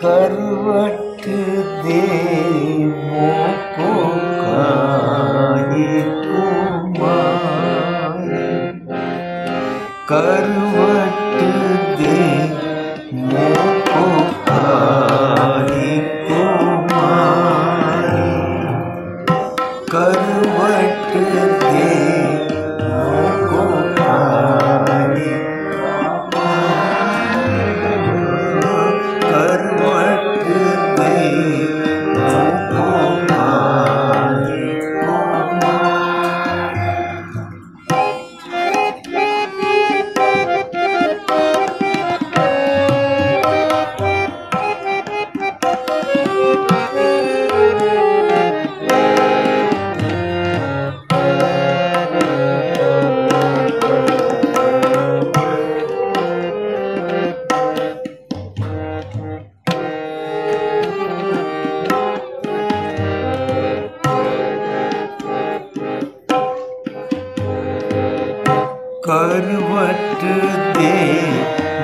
करवट दे मोको काहे कुमारी, करवट दे मोको काहे कुमारी, करवट दे मोको काहे, करवट दे मोको काहे करवट दे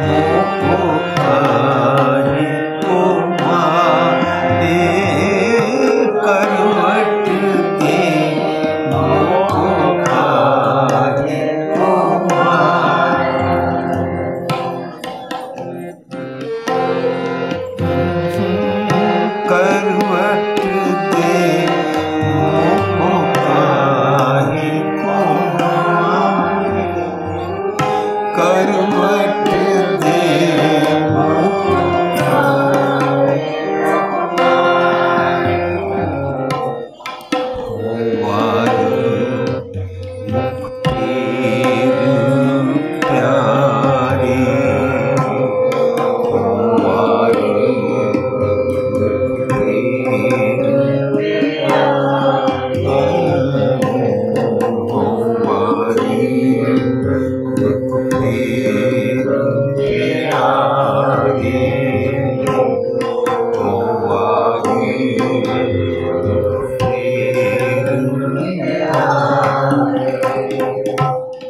मोको काहे कुमारी, करवट दे मोको काहे कुमारी, करवट दे मोको काहे कुमारी, करवट दे मोको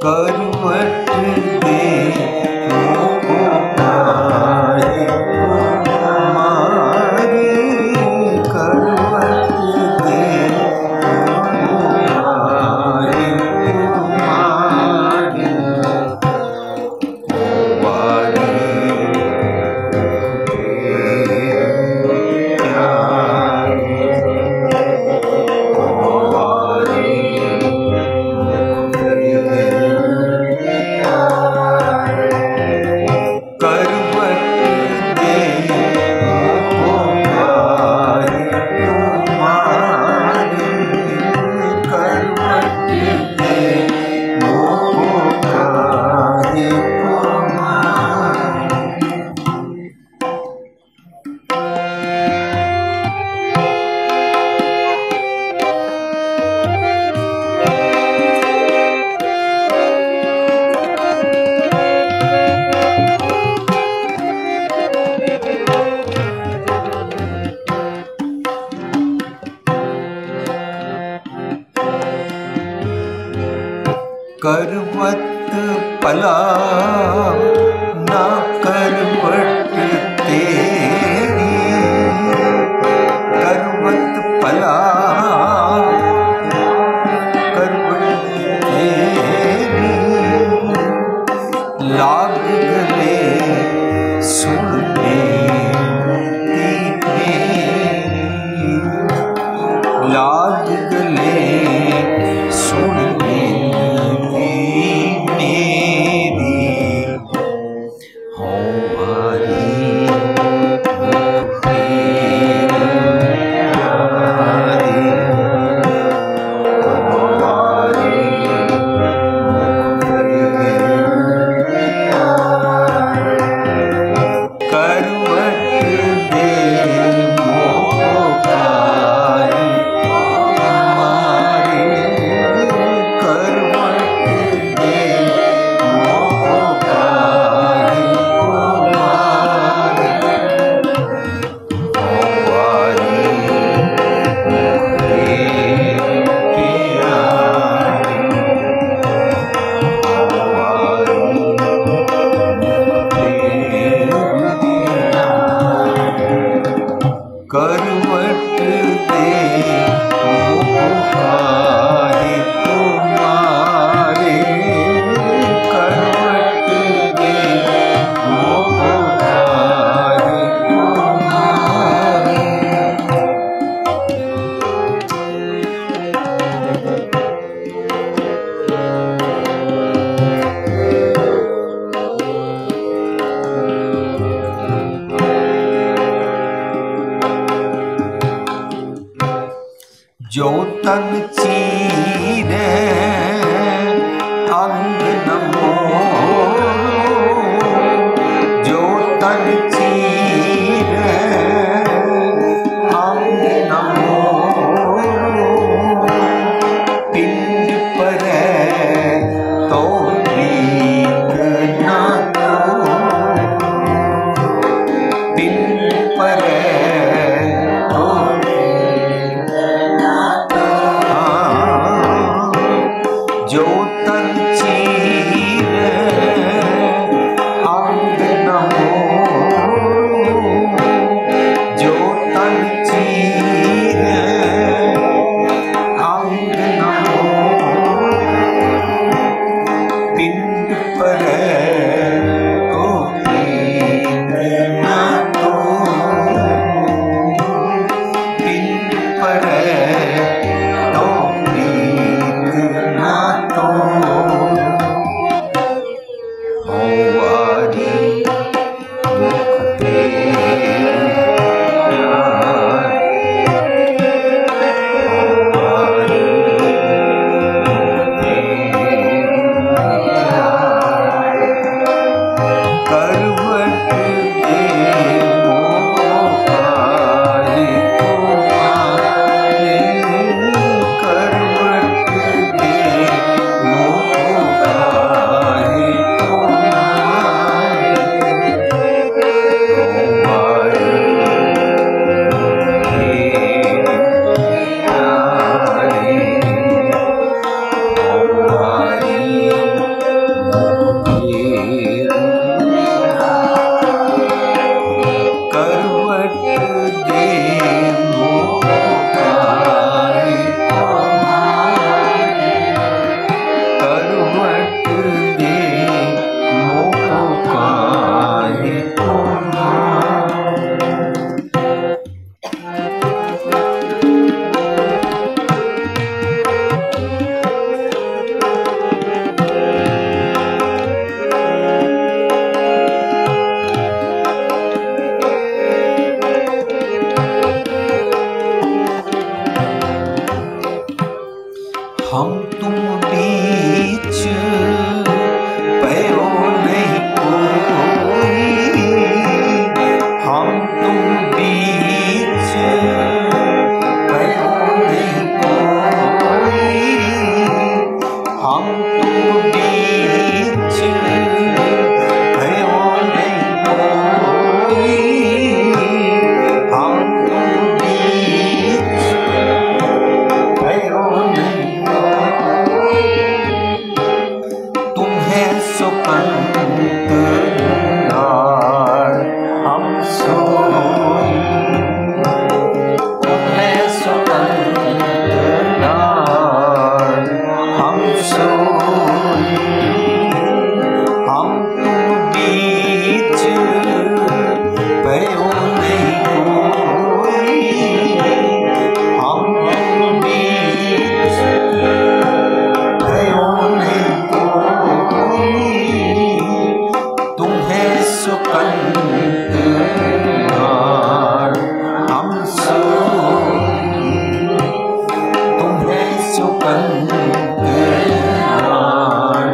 करवट दे मोको काहे कुमारी, करवट दे मोको काहे कुमारी, करवत पला ना करवट तेरी, करवत पला करवट तेरी, लाग गले सुनने मेरी, लाग गले सुनने मेरी, हो तन चीरे अंग नमो, जो तन चीरे अंग नमो, पिंड परे तो रीत न तो, पिंड परे तो जो तन चीरे अंग नमो, जो तन चीरे अंग नमो, पिंड परे तो रीत न तो, पिंड परे तो रीत न तो, होवारी दुख तेरा, होवारी करवट दे मोहाए तुम्हारे, करवट दे मोहाए तुम्हारे, तुम्हारे करवट दे मोहाए तुम्हारे, करवट दे मोहाए तुम्हारे। हम तुम बीच पयो नहीं कोई, हम तुम बीच पयो नहीं कोई, हम तुम बीच पयो नहीं कोई, हम तुम बीच पयो नहीं, तुम्हें सुकंत नार हम सोई, तुम्हें सुकंत नार हम सोई, हम तुम बीच पयो नहीं कोई, हम तुम बीच पयो नहीं कोई, तुम्हें सुकंत नार हम सोई, तुम्हें सुकंत नार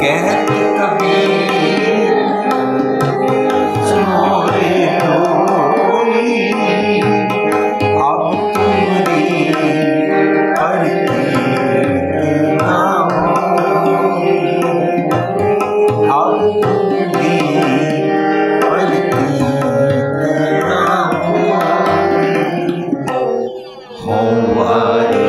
कहत कबीर सुनो रे लोई, अब तुम्हारी पढ़ती ना होई, अब तुम्हारी पढ़ती ना होई, वारी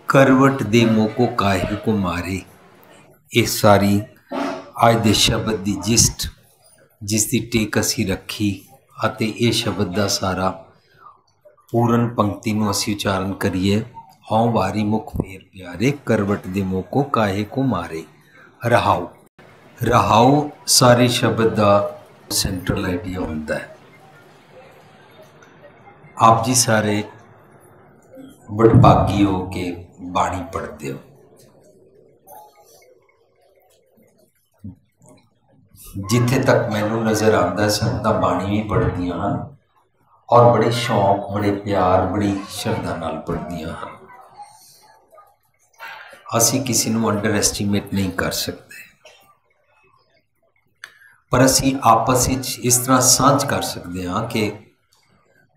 करवट दे मोको काहे को मारे। ये सारी आज दे शब्द की जिस्ट जिसकी टेक असी रखी अते ये शब्द का सारा पूर्ण पंक्ति में असी उच्चारण करिए। हाँ वारी मुख फेर प्यारे, करवट दे मोको काहे को मारे। रहाओ, रहाओ सारे शब्द का सेंट्रल आइडिया होता है। आप जी सारे बड़भागी हो के बाणी पढ़ते हो। जिथे तक मैनू नज़र आता संगतां बाणी भी पढ़दियां हैं और बड़े शौक, बड़े प्यार, बड़ी श्रद्धा नाल पढ़दियां हैं। असी किसी नू अंडर एस्टीमेट नहीं कर सकते, पर असी आपस विच इस तरह सांझ कर सकते हैं कि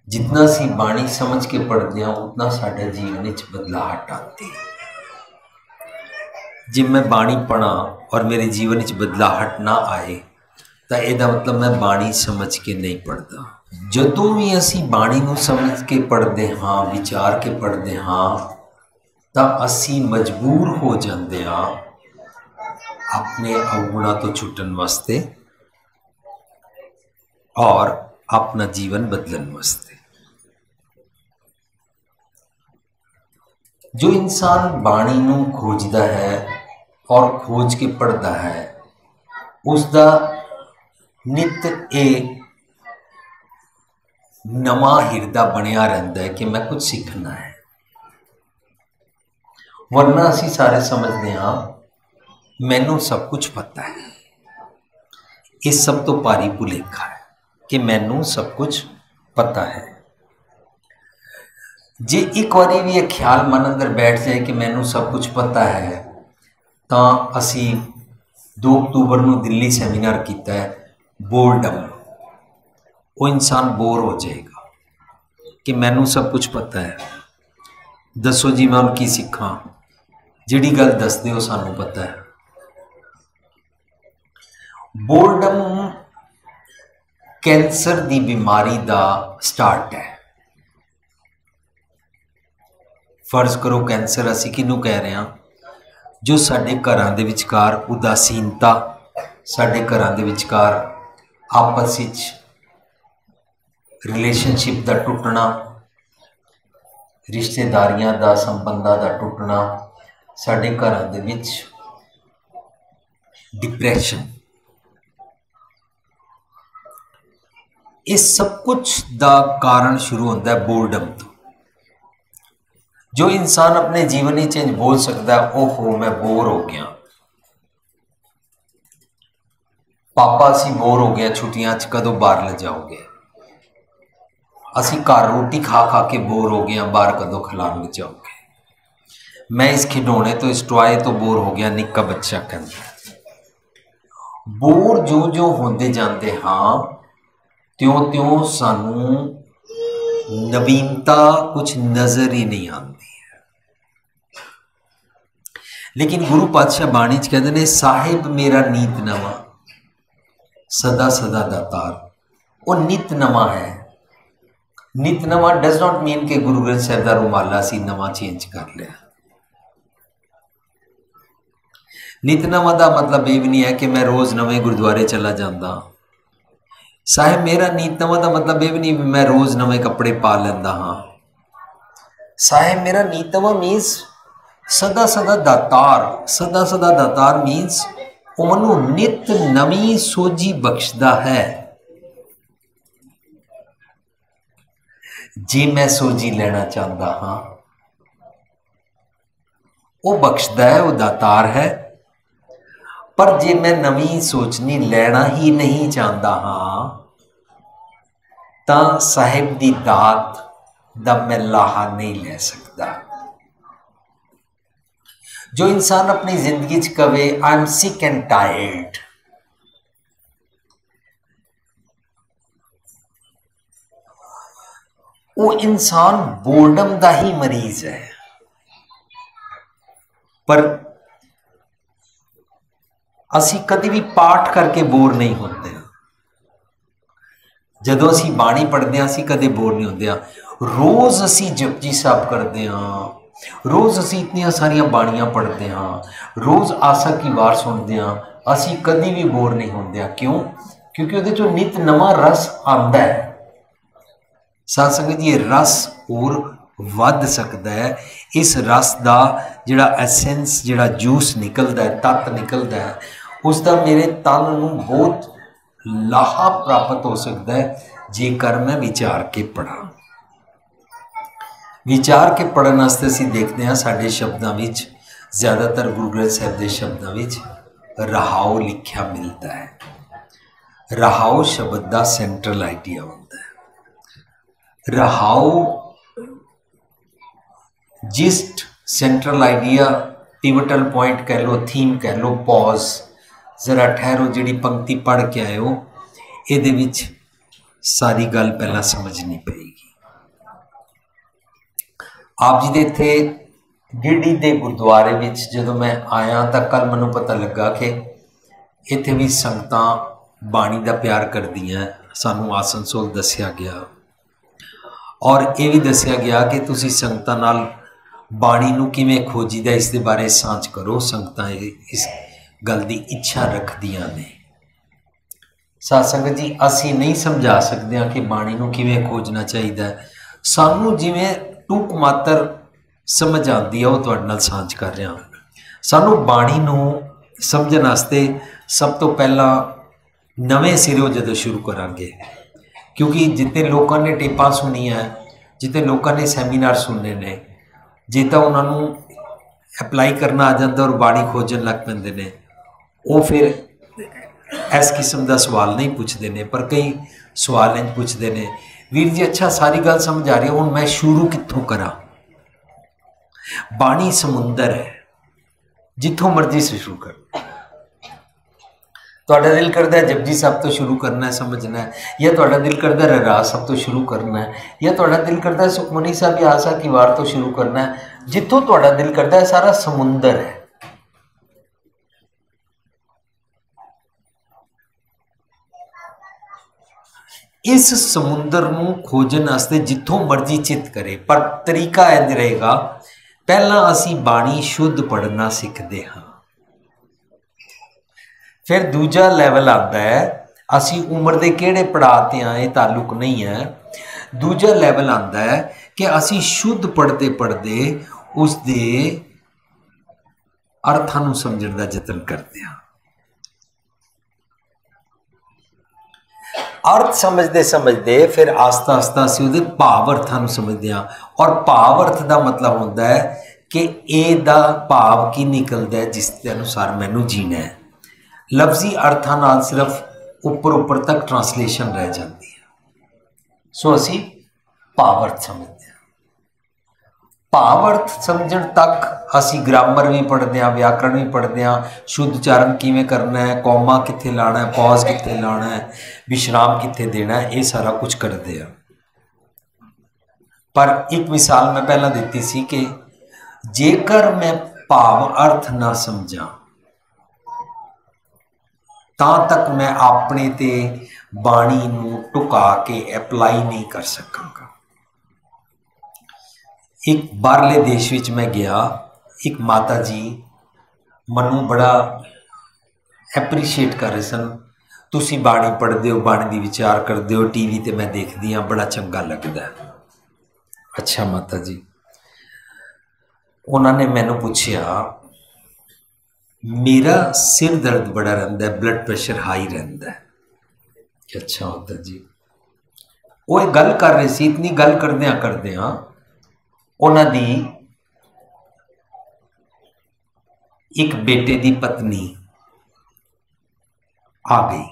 जितना सी बाणी समझ के पढ़ते हैं उतना साडे जीवन में बदलाहट आती है। जब मैं बाणी पढ़ा और मेरे जीवन में बदलाहट ना आए तो यदा मतलब मैं बाणी समझ के नहीं पढ़ता। जदों भी असी बाणी को समझ के पढ़ते हाँ, विचार के पढ़ते हाँ, तो असी मजबूर हो जाते हैं अपने अवगुणा तो छुटन वास्ते और अपना जीवन बदलन वास्ते। जो इंसान बाणी नू खोजदा है और खोज के पढ़ता है उसका नित एक नवा हिरदा बनिया रहता है कि मैं कुछ सीखना है। वरना असी सारे समझते हाँ मैनू सब कुछ पता है। इस सब तो भारी भुलेखा है कि मैनू सब कुछ पता है। जे एक बारी भी ये ख्याल मन अंदर बैठ जाए कि मैनू सब कुछ पता है, तो असी 2 अक्तूबर को दिल्ली सैमीनार किया है बोर्डम। वो इंसान बोर हो जाएगा कि मैनू सब कुछ पता है, दसो जी मैं उनकी सीखा, जिहड़ी गल दसदे हो सानू पता है। बोर्डम कैंसर की बीमारी का स्टार्ट है। फर्ज करो कैंसर असी किनू कह रहे हैं, जो साडे घरां दे विचकार उदासीनता, साडे घरां दे विचकार आपस विच रिलेशनशिप का टुटना, रिश्तेदारियां का संबंधां का टुटना, साडे घरां दे विच डिप्रैशन, इस सब कुछ का कारण शुरू होता है बोर्डम तो। जो इंसान अपने जीवन ही चेंज बोल सकता है ओहो मैं बोर हो गया, पापा असी बोर हो गया छुट्टियां च कदों बाहर ले जाओगे, असी घर रोटी खा खा के बोर हो गया बाहर कदों खिलाने ले जाओगे, मैं इस खिडौने तो इस टॉय तो बोर हो गया, निक्का बच्चा कहता। बोर जो जो होंदे जाते हाँ त्यों त्यों सानू नवीनता कुछ नजर ही नहीं आती है। लेकिन गुरु पातशाह बाणी च कहते ने साहिब मेरा नीत नवा सदा सदा दातार। वो नित नवा है। नित नवा डज नॉट मीन कि गुरु ग्रंथ साहिब का रुमाला सी नवा चेंज कर लिया। नित नवा का मतलब ये भी नहीं है कि मैं रोज नवे गुरुद्वारे चला जाता। साहिब मेरा नीत नवा का मतलब ये भी नहीं मैं रोज नवे कपड़े पा लेंदा हाँ। साहिब मेरा नीत नवा मीन्स सदा सदा दातार। सदा सदा दातार मीन्स वो मनु नित नवी सोझी बख्शदा है। जे मैं सोझी लेना चाहता हाँ वो बख्शदा है, वो दातार है। पर जे मैं नवी सोचनी लेना ही नहीं चाहता हाँ तां साहिब दी दात दा मैं लाहा नहीं ले सकता। जो इंसान अपनी जिंदगी च कवे I am sick and tired, वो इंसान बोर्डम दा ही मरीज है। पर असी कभी भी पाठ करके बोर नहीं होते। जदों असी बाणी पढ़ते हैं असी कदे बोर नहीं होते। रोज असी जपजी साहब करते हैं, रोज असी इतनी सारिया बाणियां पढ़ते हैं, रोज आसा की वार सुनते हैं, असी कभी भी बोर नहीं होते। क्यों? क्योंकि उहदे चों नित नवा रस आंदा है। साध संगत जी रस और वध सकता है। इस रस का जिहड़ा एसेंस जिहड़ा जूस निकलता है, तत्त निकलता है, उसका मेरे तन नूं बहुत लाहा प्राप्त हो सकता है जेकर मैं विचार के पढ़ा। विचार के पढ़न वास्ते असीं देखते हैं साडे शब्दों में ज़्यादातर गुरु ग्रंथ साहिब के शब्दों में रहाओ लिखा मिलता है। रहाओ शब्द का सेंट्रल आइडिया होता है। रहाओ gist central idea, pivotal point कह लो, थीम कह लो, पॉज, जरा ठहरो, जिहड़ी पंक्ति पढ़ के आए हो इहदे विच सारी गल पहला समझनी पड़ेगी। आप जी दे इत्थे गिरडी दे गुरुद्वारे विच जदों मैं आया तो कल मैनूं पता लगा कि इत्थे भी संगतां बाणी का प्यार करदियां। सानूं आसनसोल दस्सिया गया और ये भी दस्सिया गया कि तुसीं संगतां नाल बाणी नूं किवें खोजीदा इस दे बारे सांझ करो। संगतां इस गल की इच्छा रखदियां ने। साध संगत जी असी नहीं समझा सकते कि बाणी नूं किवें खोजना चाहिए। सानूं जिवें टूक मात्र समझ आती है वो तुहाडे नाल सांझ कर रहा। सानूं बाणी नूं समझण वास्ते सब तो पहला नवें सिरों जदों शुरू करांगे, क्योंकि जितने लोगों ने टेपां सुनिया, जितने लोगों ने सैमीनार सुनने ने, जे तो उन्होंने अप्लाई करना आ जाता और बाणी खोजन लग पैंदे ने, वो फिर इस किस्म का सवाल नहीं पूछते हैं। पर कई सवाल इंज पूछते हैं, वीर जी अच्छा सारी गल समझ आ रही है, हुण मैं शुरू कित्थों करा? बाणी समुंदर है, जिथों मर्जी से शुरू कर। तुहाडा दिल करता है जपजी साहब तो शुरू करना है, समझना है, या तुहाडा दिल करता है रहरास साहब तो शुरू करना है, या तुहाडा दिल करता है सुखमनी साहब या आसा की वार तो शुरू करना है। जिथों तुहाडा दिल करता है सारा समुंदर है। इस समुंदर नूं खोजन वास्ते जिथों मर्जी चित करे, पर तरीका इंज रहेगा, पहला असी बाणी शुद्ध पढ़ना सीखते हाँ, फिर दूजा लैवल आता है, असी उम्र के किहड़े पड़ाव ते आए ताल्लुक नहीं है। दूजा लैवल आता है कि असी शुद्ध पढ़ते पढ़ते उसके अर्थां नूं समझण दा यतन करते हैं। अर्थ समझते समझते फिर आस्ता आस्ता असीं उहदे भाव अर्थां नूं समझते हैं। और भाव अर्थ का मतलब होता है कि एदा भाव की निकलता है जिसके अनुसार मैनू जीना है। लफ्जी अर्थां नाल सिर्फ उपर तक ट्रांसलेशन रह जाती है। सो असी भाव अर्थ समझते हैं। भाव अर्थ समझण तक असी ग्रामर भी पढ़ते हैं, व्याकरण भी पढ़ते हैं, शुद्ध उच्चारण किवें करना है, कौमा कित्थे लाना है, पॉज कित्थे लाना है, विश्राम कित्थे देना है, ये सारा कुछ करते हैं। पर एक मिसाल मैं पहला दी सी कि जेकर मैं भाव अर्थ ना समझा तां तक मैं अपने ते बाणी नूं टुका के अप्लाई नहीं कर सकांगा। एक बाहरले देश विच मैं गया, एक माता जी मनु बड़ा एप्रीशिएट कर रहे सन, तुसी बाणी पढ़ते हो, बाणी दी विचार करते हो, टीवी ते मैं देखदी हाँ, बड़ा चंगा लगता है। अच्छा माता जी, उन्होंने मैनू पूछया मेरा सिर दर्द बड़ा रहिंदा है, ब्लड प्रेशर हाई रहिंदा है। अच्छा माता जी, वो एक गल कर रहे सी, इतनी गल करदियां उन्हां दी एक बेटे दी पत्नी आ गई।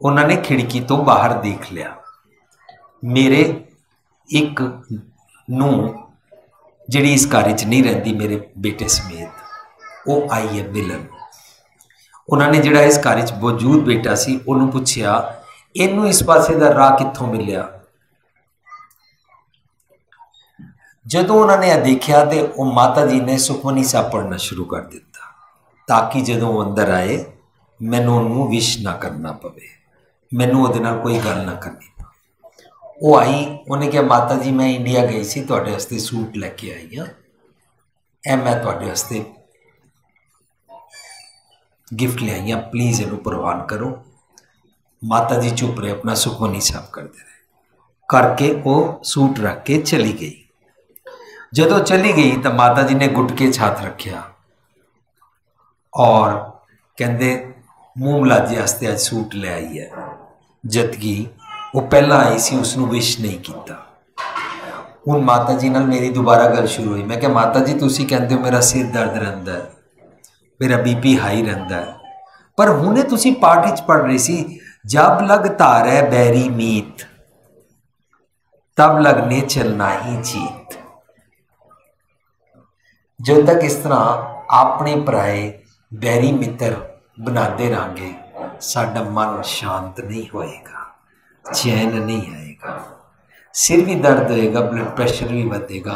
उन्होंने खिड़की तो बाहर देख लिया, मेरे एक नूं जिहड़ी इस घर च नहीं रहिंदी मेरे बेटे समेत, वो आई है मिलन। उन्होंने जिहड़ा इस घर च मौजूद बेटा सी उन्होंने पूछया इनू इस पासे दा राह कित्थों मिलिया। जदों उन्होंने देखा तो वो माता जी ने सुखमनी साहब पढ़ना शुरू कर दिता, ताकि जदों वो अंदर आए मैनू उन्होंने विश ना करना पवे, मैनू उहदे नाल कोई गल ना करनी पवे। वो आई, उन्हें कहा माता जी मैं इंडिया गई सी, तुहाडे वास्ते सूट लैके आई हाँ, ए मैं तुहाडे वास्ते गिफ्ट ले आई हाँ, प्लीज़ इनू प्रवान करो। माता जी चुप रहे, अपना सुखमनी साहब करते रहे, करके वो सूट रख के चली गई। जदों चली गई तो माता जी ने गुटके हाथ रखा और कहते मूँह मलाजे वास्ते अज सूट ले आई है, जबकि वो पहला आई सी उसनों विश नहीं किया। हुण माता जी नाल मेरी दोबारा गल शुरू हुई। मैं क्या माता जी तुसी कहते हो मेरा सिर दर्द रहिंदा है, मेरा बीपी हाई रहिंदा है, पर हुणे तुसी पाठ विच पढ़ रही सी जब लग तारै बैरी मीत तब लगने चलना ही जीत। जो तक इस तरह अपने पराए बैरी मित्र बनाते रहेंगे साडा मन शांत नहीं होएगा, चैन नहीं आएगा, सिर भी दर्द होएगा, ब्लड प्रेशर भी बढ़ेगा,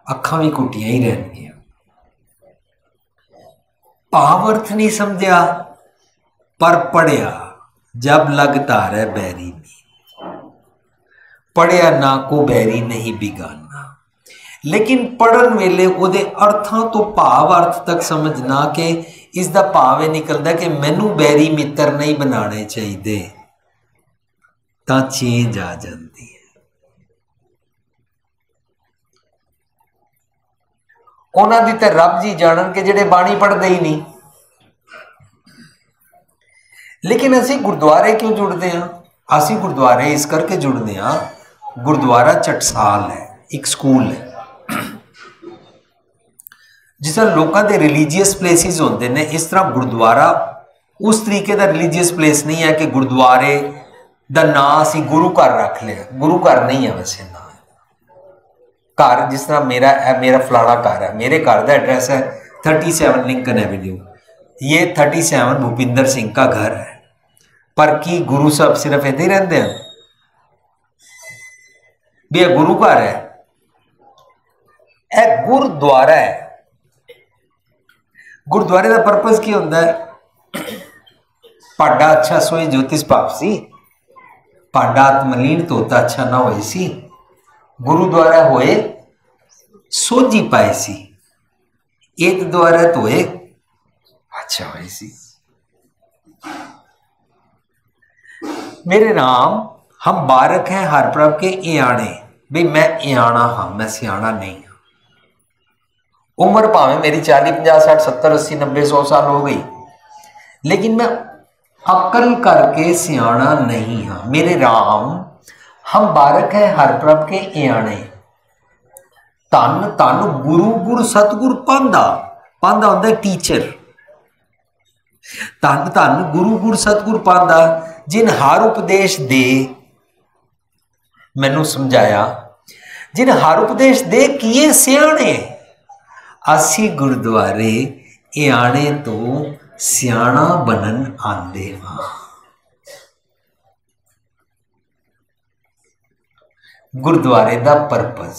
अखां भी घुटियां ही रहनगियां। भाव अर्थ नहीं समझा पर पढ़िया जब लगता रहे बैरी में, पढ़िया ना को बैरी नहीं बिगाना। लेकिन पढ़न वेले उहदे अर्थां तो भाव अर्थ तक समझना कि इसका भाव यह निकलता कि मैनू बैरी मित्र नहीं बनाने चाहिए, तां चेंज आ जाती है। उन्होंने तो रब जी जानन के जिहड़े बाणी पढ़ते ही नहीं। लेकिन असी गुरुद्वारे क्यों जुड़ते हैं? असी गुरुद्वारे इस करके जुड़ते हैं, गुरुद्वारा चटसाल है, एक स्कूल है, जिस तरह लोगों के रिलीजियस प्लेसिस होंगे हैं, इस तरह गुरुद्वारा उस तरीके का रिलीजियस प्लेस नहीं है कि गुरुद्वारे का नाम असी गुरु घर रख लिया। गुरु घर नहीं है वैसे ना घर, जिस तरह मेरा फलाना घर है, मेरे घर का एड्रैस है 37 लिंकन एवेन्यू, ये 37 भूपिंदर सिंह का घर है, पर की गुरु साहब सिर्फ इधर ही रहते हैं भी यह गुरु घर है? यह गुरुद्वारा है। गुरुद्वारे का परपज की होता है? पाडा अच्छा सोए ज्योतिष पापसी, पाडा आत्मलीन तोता अच्छा ना होए सी, गुरुद्वारा होए सोजी पाए सी, एक द्वारा तो है अच्छा होए सी। मेरे नाम हम बारक हैं हर प्रभ के इयाणे, भाई मैं इयाणा हाँ, मैं सियाणा नहीं हाँ। उम्र भावें मेरी 40 50 60 70 80 90 100 साल हो गई, लेकिन मैं अकल करके सियाणा नहीं हाँ। मेरे राम हम बारक हैं हर प्रभ के इयाणे, धन धन गुरु गुरु सतगुरु पांदा, पांदा होंदा टीचर, धन धन गुरु गुरु सतगुरु पांदा, जिन हर उपदेश दे, मैनू समझाया जिन हर उपदेश दे किए सियाणे। असी गुरुद्वारे इयाणे तो सियाणा बनन आंदे हां। गुरुद्वारे दा परपस।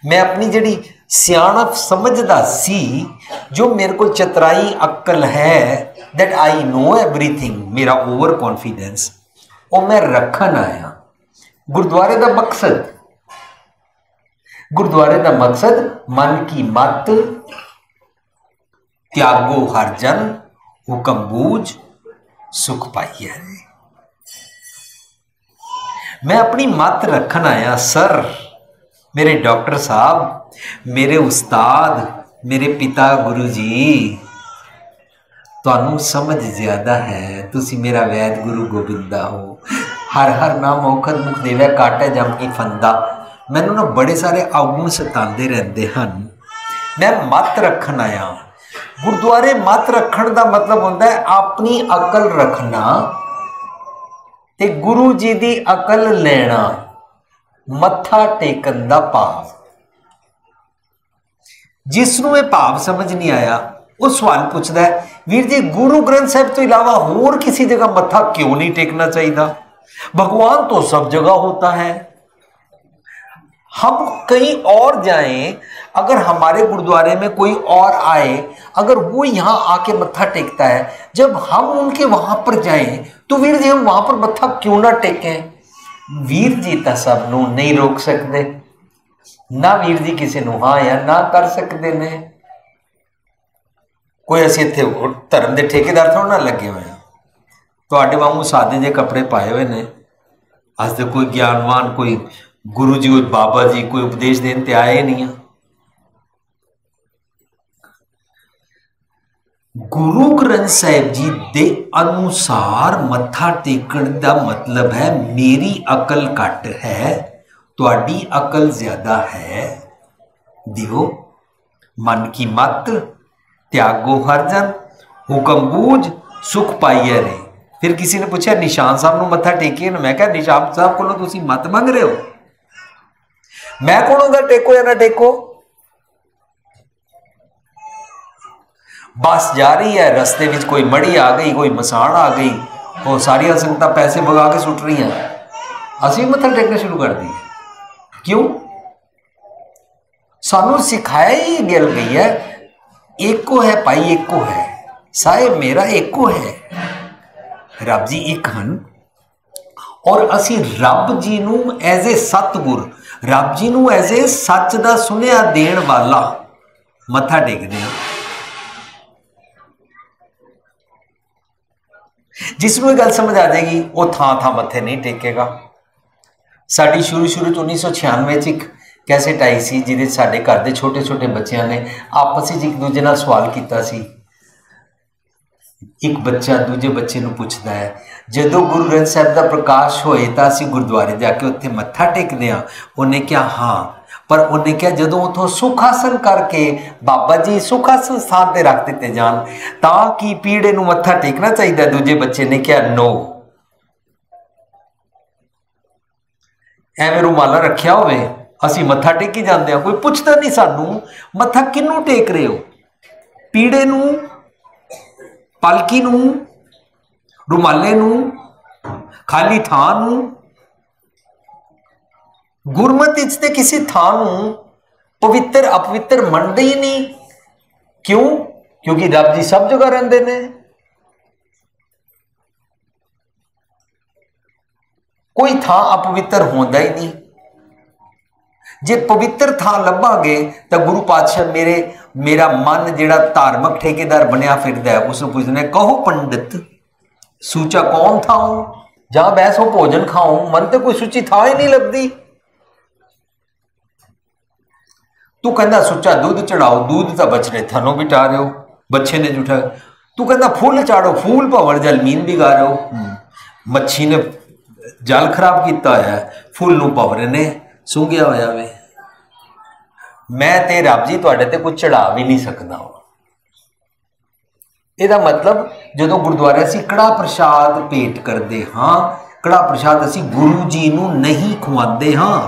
मैं अपनी जिहड़ी सियाणप समझदा सी, जो मेरे को चतराई अक्ल है, दैट आई नो एवरीथिंग, मेरा ओवर कॉन्फिडेंस, वो मैं रखन आया। गुरुद्वारे दा मकसद, गुरुद्वारे दा मकसद मन की मत, त्यागो हर जन, हुक्म बूझ सुख पाइए। मैं अपनी मत रखन आया। सर, मेरे डॉक्टर साहब, मेरे उस्ताद, मेरे पिता गुरु जी, तुहानू समझ ज्यादा है, तुसी मेरा वैद गुरु गोबिंदा हो। हर हर नाम औखद मुख देवै, काटे जम की फंदा। मैनू ना बड़े सारे अवगुण सतांदे रहंदे हन। मैं मत रखन आया। गुरुद्वारे मत रखन का मतलब होता है अपनी अकल रखना ते गुरु जी की अकल लेना, मत्था टेकन का भाव। जिसनों यह भाव समझ नहीं आया वो सवाल पूछता है, वीर जी गुरु ग्रंथ साहब तो इलावा होर किसी जगह मत्था क्यों नहीं टेकना चाहिए? भगवान तो सब जगह होता है। हम कहीं और जाएं, अगर हमारे गुरुद्वारे में कोई और आए, अगर वो यहाँ आके मत्था टेकता है, जब हम उनके वहां पर जाएं तो वीर जी हम वहां पर मत्था क्यों ना टेकें? वीर जी तो सबनों नहीं रोक सकते ना, वीर जी किसी को हाँ या ना कर सकते ने। कोई असीं इत्थे धर्म के ठेकेदार थोड़ा ना लगे हुए हैं। तुहाडे वांगू सादे जे कपड़े पाए हुए ने, अज तक कोई ज्ञानवान, कोई गुरु जी, कोई बाबा जी कोई उपदेश देने ते आए नहीं है। गुरु ग्रंथ साहिब जी दे अनुसार मत्था टेकन का मतलब है मेरी अकल घट है, तुहाडी अकल ज्यादा है। दियो मन की मत, त्यागो हर जन, हुक्म बूझ सुख पाइए रे। फिर किसी ने पूछा निशान साहब को मत्था टेकिए ना। मैं क्या निशान साहब को तुसी मत मंग रहे हो? मैं कौन होगा टेको या ना टेको? बस जा रही है, रस्ते में कोई मड़ी आ गई, कोई मसान आ गई, वो सारिया संगतां पैसे भगा के सुट रही हैं, असीं मत्था टेकना शुरू कर दी। क्यों? सानू सिखाया ही गल गई है, एको है भाई, एको है साहिब, मेरा एको है। रब जी एक हन और असी रब जी नू एज ए सतगुर, रब जी नू एज ए सच दा सुनिया देण वाला मत्था टेकदे हैं। जिसनों गल समझ आ जाएगी वो थां थां मत्थे नहीं टेकेगा। साडी शुरू 1996 एक कैसेट आई सी, जिहदे साडे घर दे छोटे छोटे बच्चों ने आपस में एक दूजे नाल सवाल किया सी। एक बच्चा दूजे बच्चे नूं पुछदा है, जदों गुरु ग्रंथ साहिब का प्रकाश होए तां असीं गुरुद्वारे जाके उत्थे मत्था टेकदे हां? उन्हें क्या हाँ, पर उन्हें क्या जदों उथों सुखासन करके बाबा जी सुखासन स्थान ते रख दिते जान तां की पीड़े नूं मत्था टेकना चाहिए? दूजे बच्चे ने क्या नो। एवें रुमाला रखिया होवे असीं मत्था टेकी जांदे हां, कोई पुछदा नहीं सानू मत्था किनू टेक रहे हो? पीड़े नूं, पालकी नूं, रुमाले नूं, खाली थां नूं? गुरमत इच किसी थां नूं पवित्र अपवित्र मनदे ही नहीं। क्यों? क्योंकि रब जी सब जगह रहिंदे ने। कोई थां अपवित्र होंदा ही नहीं। जे पवित्र थां लभांगे तो गुरु पातशाह मेरा मन जिहड़ा धार्मिक ठेकेदार बनिया फिरदा है उसनूं पुछदे, कहो पंडित सूचा कौन था जहां बैसो भोजन खाऊं, मन तो कोई सुची थां ही नहीं लगती। तू कहना सुचा दूध चढ़ाओ, दूध तो बछड़े थनों बिठा रहे हो, बच्चे ने जुठा। तू कहना फूल चाड़ो, फूल भवन जलमीन भी गा रहे हो, मच्छी ने जल खराब किया है, फूल नूं भंवरे ने सूंघिया होया वे। मैं ते रब जी तुहाडे ते कुछ चढ़ा भी नहीं सकता। ਇਹਦਾ मतलब जो गुरुद्वारे असीं कड़ा प्रसाद भेंट करते हाँ, कड़ा प्रसाद असीं गुरु जी नूं नहीं खुआंदे हाँ।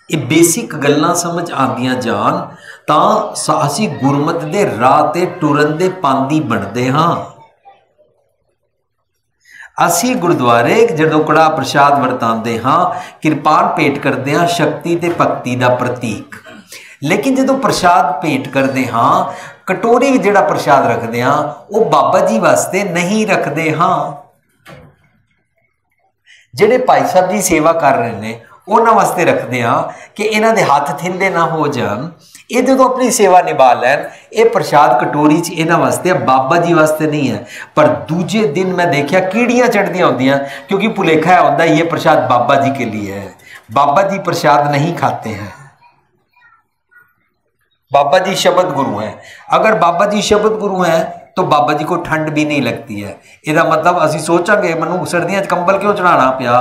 ये बेसिक गल्लां समझ आंदियां जान तां असीं गुरमत दे राह ते टुरन दे पांदी बनदे हाँ। ਅਸੀਂ ਗੁਰਦੁਆਰੇ ਜਦੋਂ ਕੜਾ ਪ੍ਰਸ਼ਾਦ ਵਰਤਾਉਂਦੇ ਹਾਂ, ਕਿਰਪਾਨ ਭੇਟ ਕਰਦੇ ਹਾਂ, ਸ਼ਕਤੀ ਤੇ ਭਗਤੀ ਦਾ ਪ੍ਰਤੀਕ। ਲੇਕਿਨ ਜਦੋਂ ਪ੍ਰਸ਼ਾਦ ਭੇਟ ਕਰਦੇ ਹਾਂ, ਕਟੋਰੀ ਵਿੱਚ ਜਿਹੜਾ ਪ੍ਰਸ਼ਾਦ ਰੱਖਦੇ ਹਾਂ, ਉਹ ਬਾਬਾ ਜੀ ਵਾਸਤੇ ਨਹੀਂ ਰੱਖਦੇ ਹਾਂ। ਜਿਹੜੇ ਭਾਈ ਸਾਹਿਬ ਜੀ ਸੇਵਾ ਕਰ ਰਹੇ ਨੇ ਉਹਨਾਂ ਵਾਸਤੇ ਰੱਖਦੇ ਹਾਂ ਕਿ ਇਹਨਾਂ ਦੇ ਹੱਥ ਥਿੰਦੇ ਨਾ ਹੋ ਜਾਣ, ਇਹ ਜਦੋਂ ਆਪਣੀ ਸੇਵਾ ਨਿਭਾ ਲੈਣ। ਇਹ ਪ੍ਰਸ਼ਾਦ ਕਟੋਰੀ 'ਚ ਇਹਨਾਂ ਵਾਸਤੇ, ਬਾਬਾ ਜੀ ਵਾਸਤੇ ਨਹੀਂ ਹੈ। ਪਰ ਦੂਜੇ दिन मैं देखा कीड़ियाँ चढ़दियाँ होंदियाँ, क्योंकि भुलेखा होता है ये प्रसाद बाबा जी के लिए है। बाबा जी प्रसाद नहीं खाते हैं, बाबा जी शब्द गुरु हैं। अगर बाबा जी शब्द गुरु हैं तो बाबा जी को ठंड भी नहीं लगती है। इसका मतलब असी सोचांगे मैनू सर्दियों कंबल क्यों चढ़ाना पिया,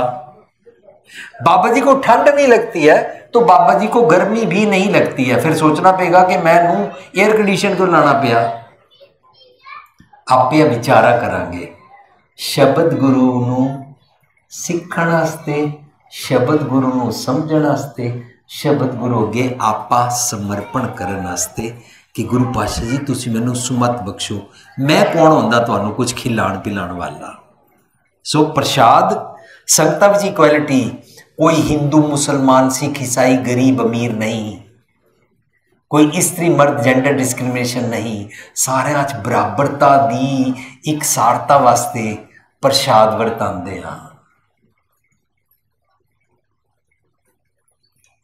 बाबा जी को ठंड नहीं लगती है तो बाबा जी को गर्मी भी नहीं लगती है। फिर सोचना पेगा कि मैनू एयर कंडीशन क्यों लाना पिया। आपे विचारा करांगे। शब्द गुरु नूं सीखण वास्ते, शब्द गुरु नूं समझण वास्ते, शब्द गुरु अगे आपा समर्पण करन वास्ते कि गुरु पातशाह जी तुसीं मैनूं सुमत बख्शो। मैं कौन होंदा तुहानूं कुछ खिलाण पिलाण वाला। सो प्रसाद संगतां विच इक्वैलिटी, कोई हिंदू मुसलमान सिख ईसाई गरीब अमीर नहीं, कोई स्त्री मर्द जेंडर डिस्क्रिमिनेशन नहीं, सारिਆਂ 'ਚ बराबरता दी इकसारता वास्ते प्रसाद वरतांदे हां।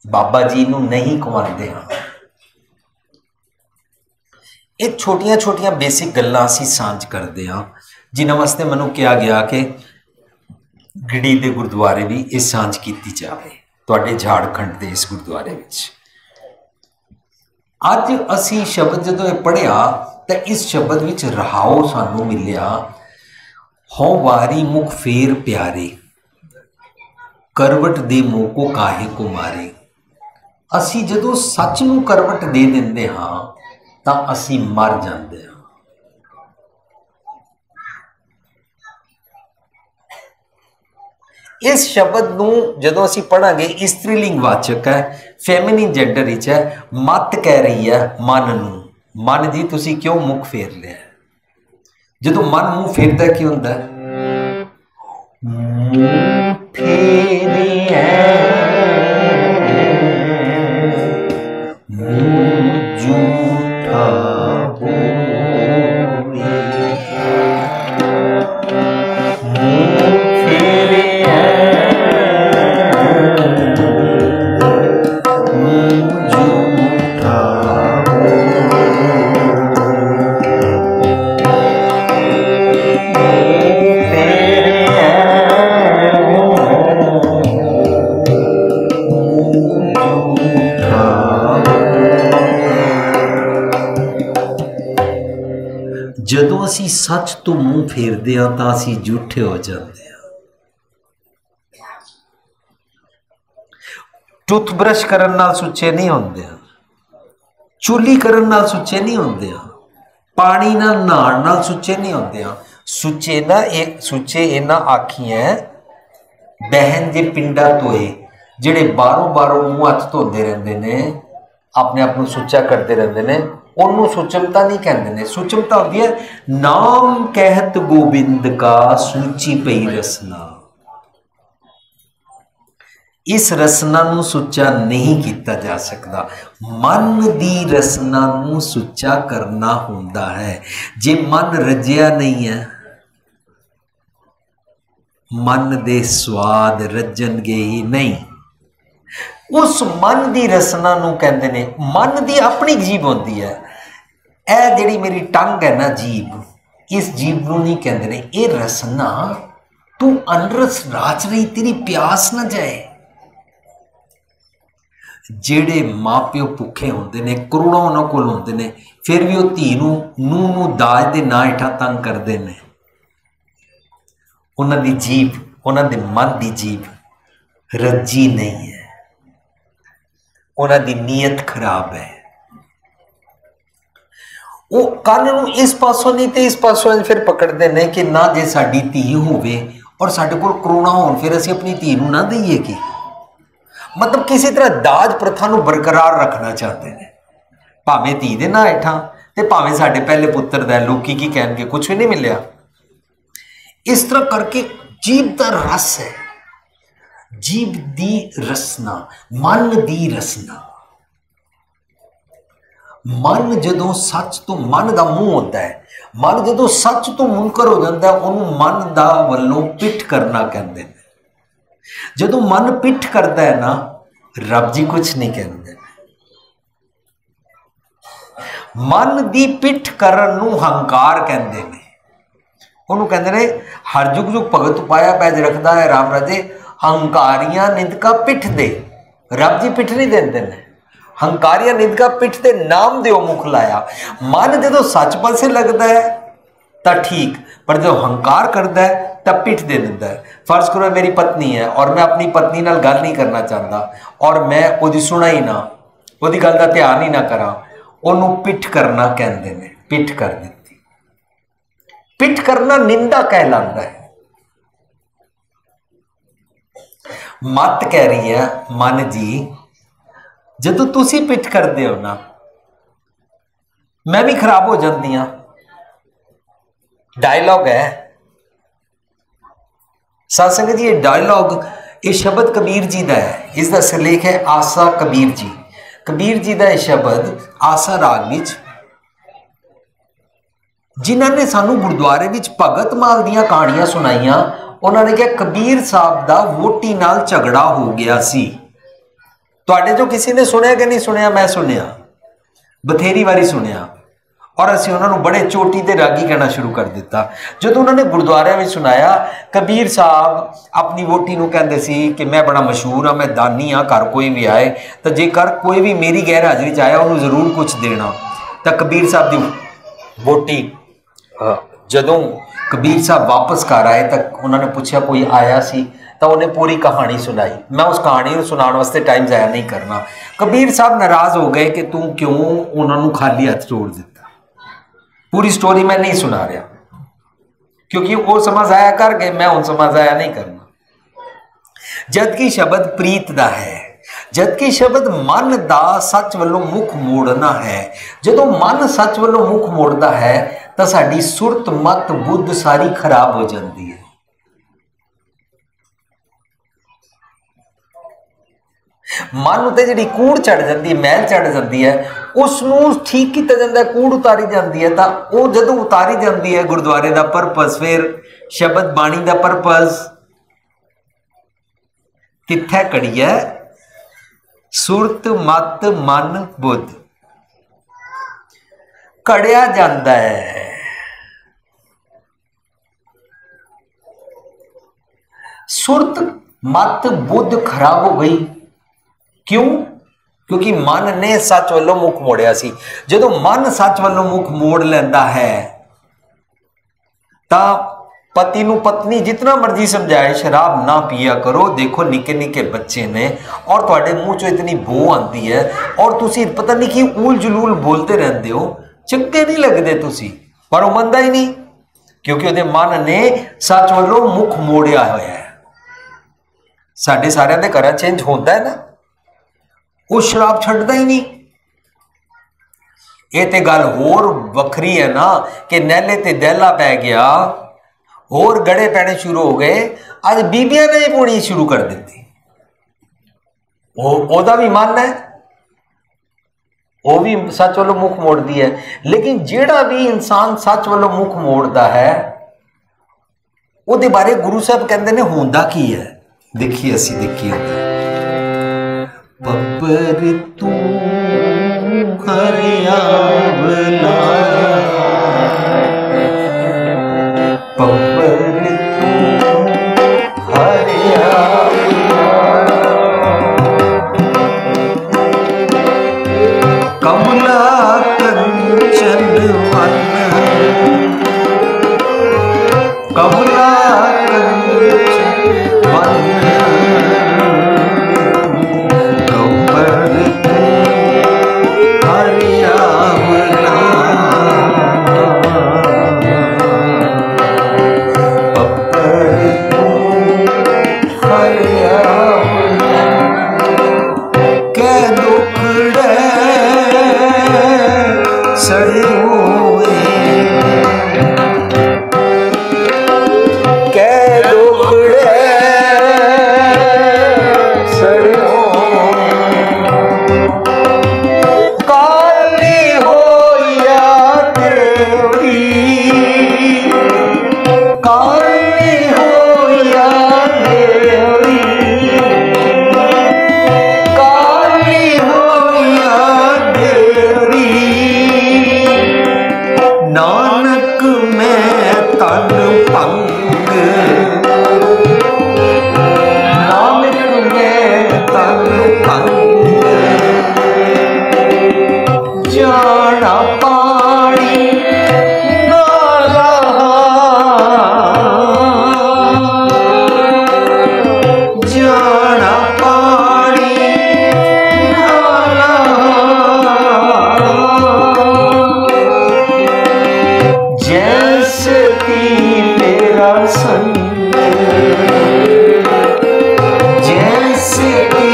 बाबा जी नूं नहीं खवांदे हां। ये छोटियां छोटियां बेसिक गल्लां असीं सांझ करदे हां, जिन्हां वास्ते मैनूं कहा गया कि गिड़ी दे गुरुद्वारे भी ये सांझ कीती जावे, तुहाडे झारखंड दे इस गुरुद्वारे विच। अज असी शब्द जदों ये पढ़िया तो इस शब्द विच रहाओ सानू मिलिया, हो वारी मुख फेर प्यारे, करवट दे मोह को काहे को मारे। असी जदों सच नूं करवट दे दिंदे हां तां असी मर जांदे हां। इस शब्द नूं जदों असी पढ़ांगे, स्त्रीलिंग वाचक है, फैमिनिन जेंडर विच है। मत कह रही है मन नूं, मन जी तुसी क्यों मुख फेर लिया। जदों मन मुंह फेरदा की हुंदा है, मुंह फेरिया मुंह झूठा जदों असी सच तो मुंह फेरदे हां तां असी झूठे हो जाते हैं। टूथब्रश करन नाल सुच्चे नहीं होंदे, चुली करन नाल सुच्चे नहीं होंदे, पानी नाल नहाण नाल सुच्चे नहीं होंदे। सुच्चे ना एक सुच्चे इन्हां आखियां बहन जे पिंडा धोए, जिहड़े बारों बारों मुंह हथ धोंदे रहिंदे ने, अपने आप नूं सुच्चा करते रहंदे ने, उन्होंने सुचमता नहीं कहते ने। सुचमता होती है नाम कहत गोबिंद का सूची पई रसना। इस रसना नूं सुच्चा नहीं किया जा सकता, मन दी रसना नूं सुच्चा करना हुंदा है। जे मन रजिया नहीं है, मन दे स्वाद रजणगे ही नहीं। उस मन दी रसना नूं कहंदे ने। मन दी अपनी जीभ होंदी है, ए जिहड़ी मेरी टंग है ना जीभ, इस जीभ नूं नहीं कहंदे ने ये रसना तू अनरस राज रही, तेरी प्यास ना जाए। जेड़े माँ प्यो भुखे होंदे ने, करोड़ों उन्हां कोल होंदे ने, फिर भी वो धी नूं नूं नूं दाज दे ना हेठां तंग करदे ने। उन्हां दी जीभ, उन्हां दे मन दी जीभ रजी नहीं है, उन्हां दी नीयत खराब है। वो कन नूं इस पासों नहीं तो इस पासों फिर पकड़ते हैं कि ना जे साडी धी होवे और साडे कोल करोड़ां होण, फिर असीं अपनी धी नूं ना दईए कि। मतलब किसी तरह दाज प्रथा नूं बरकरार रखना चाहते हैं, भावें धी दे ना हेठां ते भावें साडे पहले पुत्तर दा। लोकी की कहणगे कुछ भी नहीं मिलिया। इस तरह करके जीभ दा रस है, जीभ दी रसना, मन दी रसना। मन जदों सच तो मन का मुंह होता है, मन जदों सच तो मुनकर हो जाता है उन्होंने मन दा वल्लों पिठ करना कहते हैं। जदों मन पिठ करता है ना रब जी कुछ नहीं कहते। मन दी पिठ करन नूं हंकार कहते हैं। उन्होंने कहते ने हर जुग जुग भगत पाया पैज रखता है राम राजे, हंकारियां निंदका पिठ दे। रब जी पिठ नहीं देते ने, हंकारियां निंदका पिठ दे नाम दे मुख लाया। मन जो सच पासे लगता है तो ठीक, पर जो हंकार करता है तब पिठ दे देता है। फर्ज करो मेरी पत्नी है और मैं अपनी पत्नी नाल गल नहीं करना चाहता और मैं ओदी सुना ही ना, ओदी गल का ध्यान ही ना करा, ओनू पिठ करना कहते हैं। पिठ कर देती, पिठ करना निंदा कहलाता है। मत कह रही है मन जी जदों तुसी पिठ करते हो ना मैं भी खराब हो जाती हाँ। डायलॉग है साध संगत जी, ये डायलॉग ये शब्द कबीर जी का है, इसका सिरलेख है आसा कबीर जी। कबीर जी का यह शब्द आसा राग विच जिन्होंने सानू गुरुद्वारे विच भगत माल दियां कहानियां सुनाइयां, उन्होंने कहा कबीर साहब का वोटी नाल झगड़ा हो गया सी। तुहाडे जो किसी ने सुनिया कि नहीं सुनिया? मैं सुनिया, बथेरी वारी सुनिया, और असीं उन्होंने बड़े चोटी ते रागी कहना शुरू कर दिता। जो उन्होंने गुरुद्वारे में सुनाया कबीर साहब अपनी वोटी नूं कहंदे सी कि मैं बड़ा मशहूर हाँ, मैं दानी हाँ, घर कोई भी आए तो जेकर कोई भी मेरी गैर हाजिरी च आया उन्होंने जरूर कुछ देना। तो कबीर साहब की वोटी जदों कबीर साहब वापस घर आए तो उन्होंने पूछा कोई आया सी, तो उन्हें पूरी कहानी सुनाई। मैं उस कहानी को सुनाने वास्ते टाइम जाया नहीं करना। कबीर साहब नाराज हो गए कि तू क्यों उन्होंने खाली हाथ छोड़ दिता। पूरी स्टोरी मैं नहीं सुना रहा क्योंकि वो समझ आया कर गए, मैं उन समझ आया नहीं करना। जबकि शब्द प्रीत दा है, जबकि शब्द मन दा सच वालों मुख मोड़ना है। जो मन सच वालों मुख मोड़ता है तो साडी सुरत मत बुद्ध सारी खराब हो जाती है। मन उत्ते जिहड़ी कूड़ चढ़ जाती है, मैल चढ़ जाती है, उसनूं ठीक किया जाता है, कूड़ उतारी जाती है। तो वो जदों उतारी जाती है गुरुद्वारे का परपस, फिर शब्द बाणी का परपस कित्थे कड़िया? सुरत मत मन बुद्ध कड़िया जाता है। सुरत मत बुद्ध खराब हो गई। क्यों? क्योंकि मन ने सच वालों मुख मोड़िया सी। जदों मन सच वालों मुख मोड़ लेंदा है ता पति नूं पत्नी जितना मर्जी समझाए शराब ना पिया करो, देखो निके निके बच्चे ने और तुहाडे मुंह चों इतनी बो आती है और तुसी पता नहीं कि ऊल जलूल बोलते रहते हो, चंगे नहीं लगते तुसी, पर वो मनदा ही नहीं क्योंकि उहदे मन ने सच वालों मुख मोड़िया होया है। साडे सारियां दे घरां चेंज होंदा है ना, वो शराब छड्डदा ही नहीं। ये ते गल होर वखरी है ना कि नैले ते दैला पै गया, होर गड़े पैने शुरू हो गए। अज बीबियां ने ही पूनी शुरू कर दी। ओदा भी मन है, वो भी सच वालों मुख मोड़ती है। लेकिन जेड़ा भी इंसान सच वालों मुख मोड़ता है उहदे बारे गुरु साहब कहते ने होंदा की है। देखिए असी देखिए बब्बर तू हरियावला, बब्बर तू हरियावला, कमला कंचन वन, कमला कंचन वन, जाना पानी ना रहा, जाना पानी ना रहा, जैसे कि मेरा संग, जैसे कि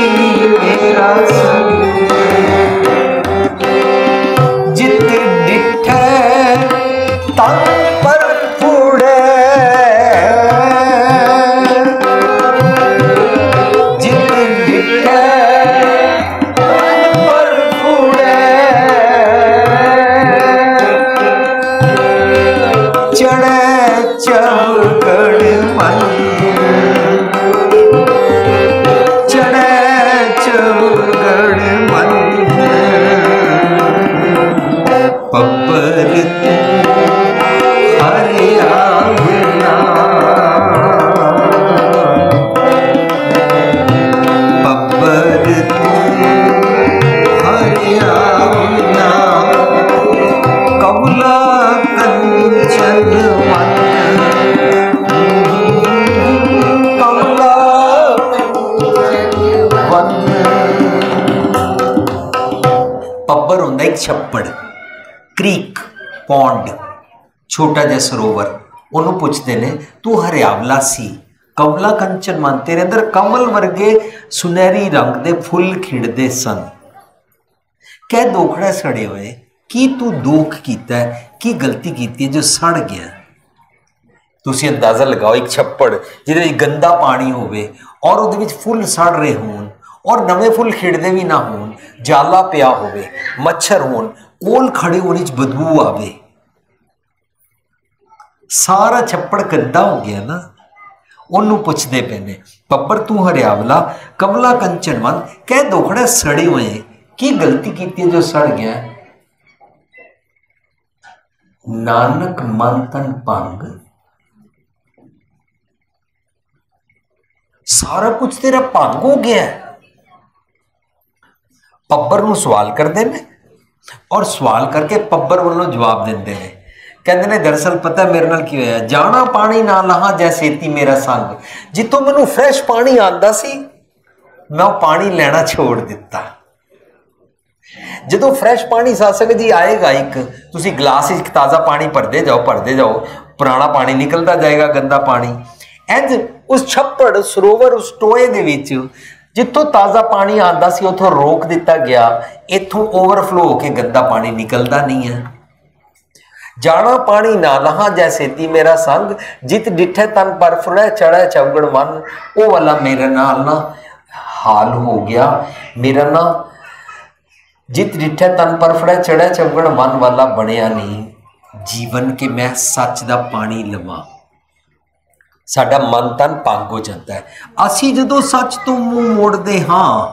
मेरा संग, जित डिठे तन पर फुड़े, जित डिठे तन पर फुड़े, चढ़े चौगड़ मन, चढ़े चौगड़ मन, पब्बर तू हरियावला, पब्बर तू हरियावला, कमला कंचन वन, कमला वन। पब्बर होंदा एक छप्पड़, क्रीक, पौंड, छोटा जिहा सरोवर। ਉਹਨੂੰ ਪੁੱਛਦੇ ਨੇ ਤੂੰ ਹਰਿਆਵਲਾ ਸੀ, ਕਮਲਾ ਕੰਚਨ ਮਨ, ਤੇਰੇ ਅੰਦਰ ਕਮਲ ਵਰਗੇ ਸੁਨਹਿਰੀ ਰੰਗ ਦੇ ਫੁੱਲ ਖਿੜਦੇ ਸਨ। ਕਹਿ ਦੋਖੜਾ ਸੜੇ ਹੋਏ, ਕੀ ਤੂੰ ਦੋਖ ਕੀਤਾ, ਕੀ ਗਲਤੀ ਕੀਤੀ ਜੋ ਸੜ ਗਿਆ। ਤੁਸੀਂ ਅੰਦਾਜ਼ਾ ਲਗਾਓ, ਇੱਕ ਛੱਪੜ ਜਿਹਦੇ ਵਿੱਚ ਗੰਦਾ ਪਾਣੀ ਹੋਵੇ ਔਰ ਉਹਦੇ ਵਿੱਚ ਫੁੱਲ ਸੜ ਰਹੇ ਹੋਣ ਔਰ ਨਵੇਂ ਫੁੱਲ ਖਿੜਦੇ ਵੀ ਨਾ ਹੋਣ, ਜਾਲਾ ਪਿਆ ਹੋਵੇ, ਮੱਛਰ ਹੋਣ, ਕੋਲ ਖੜੇ ਹੋਣੇ 'ਚ ਬਦਬੂ ਆਵੇ, ਸਾਰਾ ਛੱਪੜ ਗੰਦਾ ਹੋ ਗਿਆ ਨਾ। ਉਹਨੂੰ ਪੁੱਛਦੇ ਪਏ ਨੇ, ਪੱਬਰ ਤੂੰ ਹਰਿਆਵਲਾ, ਕਮਲਾ ਕੰਚਨ ਮਨ, ਕਹਿ ਦੋਖੜਾ ਸੜੇ ਹੋਏ, ਕੀ ਗਲਤੀ ਕੀਤੀ ਜੋ ਸੜ ਗਿਆ। ਨਾਨਕ ਮਨ ਤਨ ਭੰਗ, ਸਾਰਾ ਕੁਝ ਤੇਰਾ ਭੰਗ ਹੋ ਗਿਆ। ਪੱਬਰ ਨੂੰ ਸਵਾਲ ਕਰਦੇ ਨੇ ਔਰ ਸਵਾਲ ਕਰਕੇ ਪੱਬਰ ਵੱਲੋਂ ਜਵਾਬ ਦਿੰਦੇ ਨੇ। ਕਹਿੰਦੇ ਨੇ ਦਰਅਸਲ ਪਤਾ ਮੇਰੇ ਨਾਲ ਕੀ ਹੋਇਆ, ਜਾਣਾ ਪਾਣੀ ਨਾ ਲਹਾ ਜੈਸੇਤੀ ਮੇਰਾ ਸੰਗ, ਜਿੱਥੋਂ ਮੈਨੂੰ ਫਰੈਸ਼ ਪਾਣੀ ਆਉਂਦਾ ਸੀ ਮੈਂ ਉਹ ਪਾਣੀ ਲੈਣਾ ਛੋੜ ਦਿੱਤਾ। ਜਦੋਂ ਫਰੈਸ਼ ਪਾਣੀ ਸਾਸਕ ਜੀ ਆਏਗਾ, ਇੱਕ ਤੁਸੀਂ ਗਲਾਸ ਵਿੱਚ ਤਾਜ਼ਾ ਪਾਣੀ ਭਰਦੇ ਜਾਓ, ਪੁਰਾਣਾ ਪਾਣੀ ਨਿਕਲਦਾ ਜਾਏਗਾ, ਗੰਦਾ ਪਾਣੀ। ਇੰਝ ਉਸ ਛੱਪੜ, ਸਰੋਵਰ, ਉਸ ਟੋਏ ਦੇ ਵਿੱਚ ਜਿੱਥੋਂ ਤਾਜ਼ਾ ਪਾਣੀ ਆਉਂਦਾ ਸੀ ਉੱਥੋਂ ਰੋਕ ਦਿੱਤਾ ਗਿਆ, ਇੱਥੋਂ ਓਵਰਫਲੋ ਹੋ ਕੇ ਗੰਦਾ ਪਾਣੀ ਨਿਕਲਦਾ ਨਹੀਂ ਹੈ। ਜਾਣਾ ਪਾਣੀ ਨਾ ਲਹਾ ਜੈਸੇਤੀ ਮੇਰਾ ਸੰਗ, ਜਿਤ ਡਿੱਠੇ ਤਨ ਪਰ ਫੁੜੇ ਚੜ੍ਹੇ ਚੌਗੜ ਮਨ, ਉਹ ਵਾਲਾ ਮੇਰੇ ਨਾਲ ਨਾ ਹਾਲ ਹੋ ਗਿਆ, ਮੇਰਾ ਨਾ ਜਿਤ ਡਿੱਠੇ ਤਨ ਪਰ ਫੁੜੇ ਚੜ੍ਹੇ ਚੌਗੜ ਮਨ ਵਾਲਾ ਬਣਿਆ ਨਹੀਂ ਜੀਵਨ ਕਿ ਮੈਂ ਸੱਚ ਦਾ ਪਾਣੀ ਲਵਾਂ। ਸਾਡਾ ਮਨ ਤਨ ਭੰਗ ਹੋ ਜਾਂਦਾ ਹੈ। ਅਸੀਂ ਜਦੋਂ ਸੱਚ ਤੋਂ ਮੂੰਹ ਮੋੜਦੇ ਹਾਂ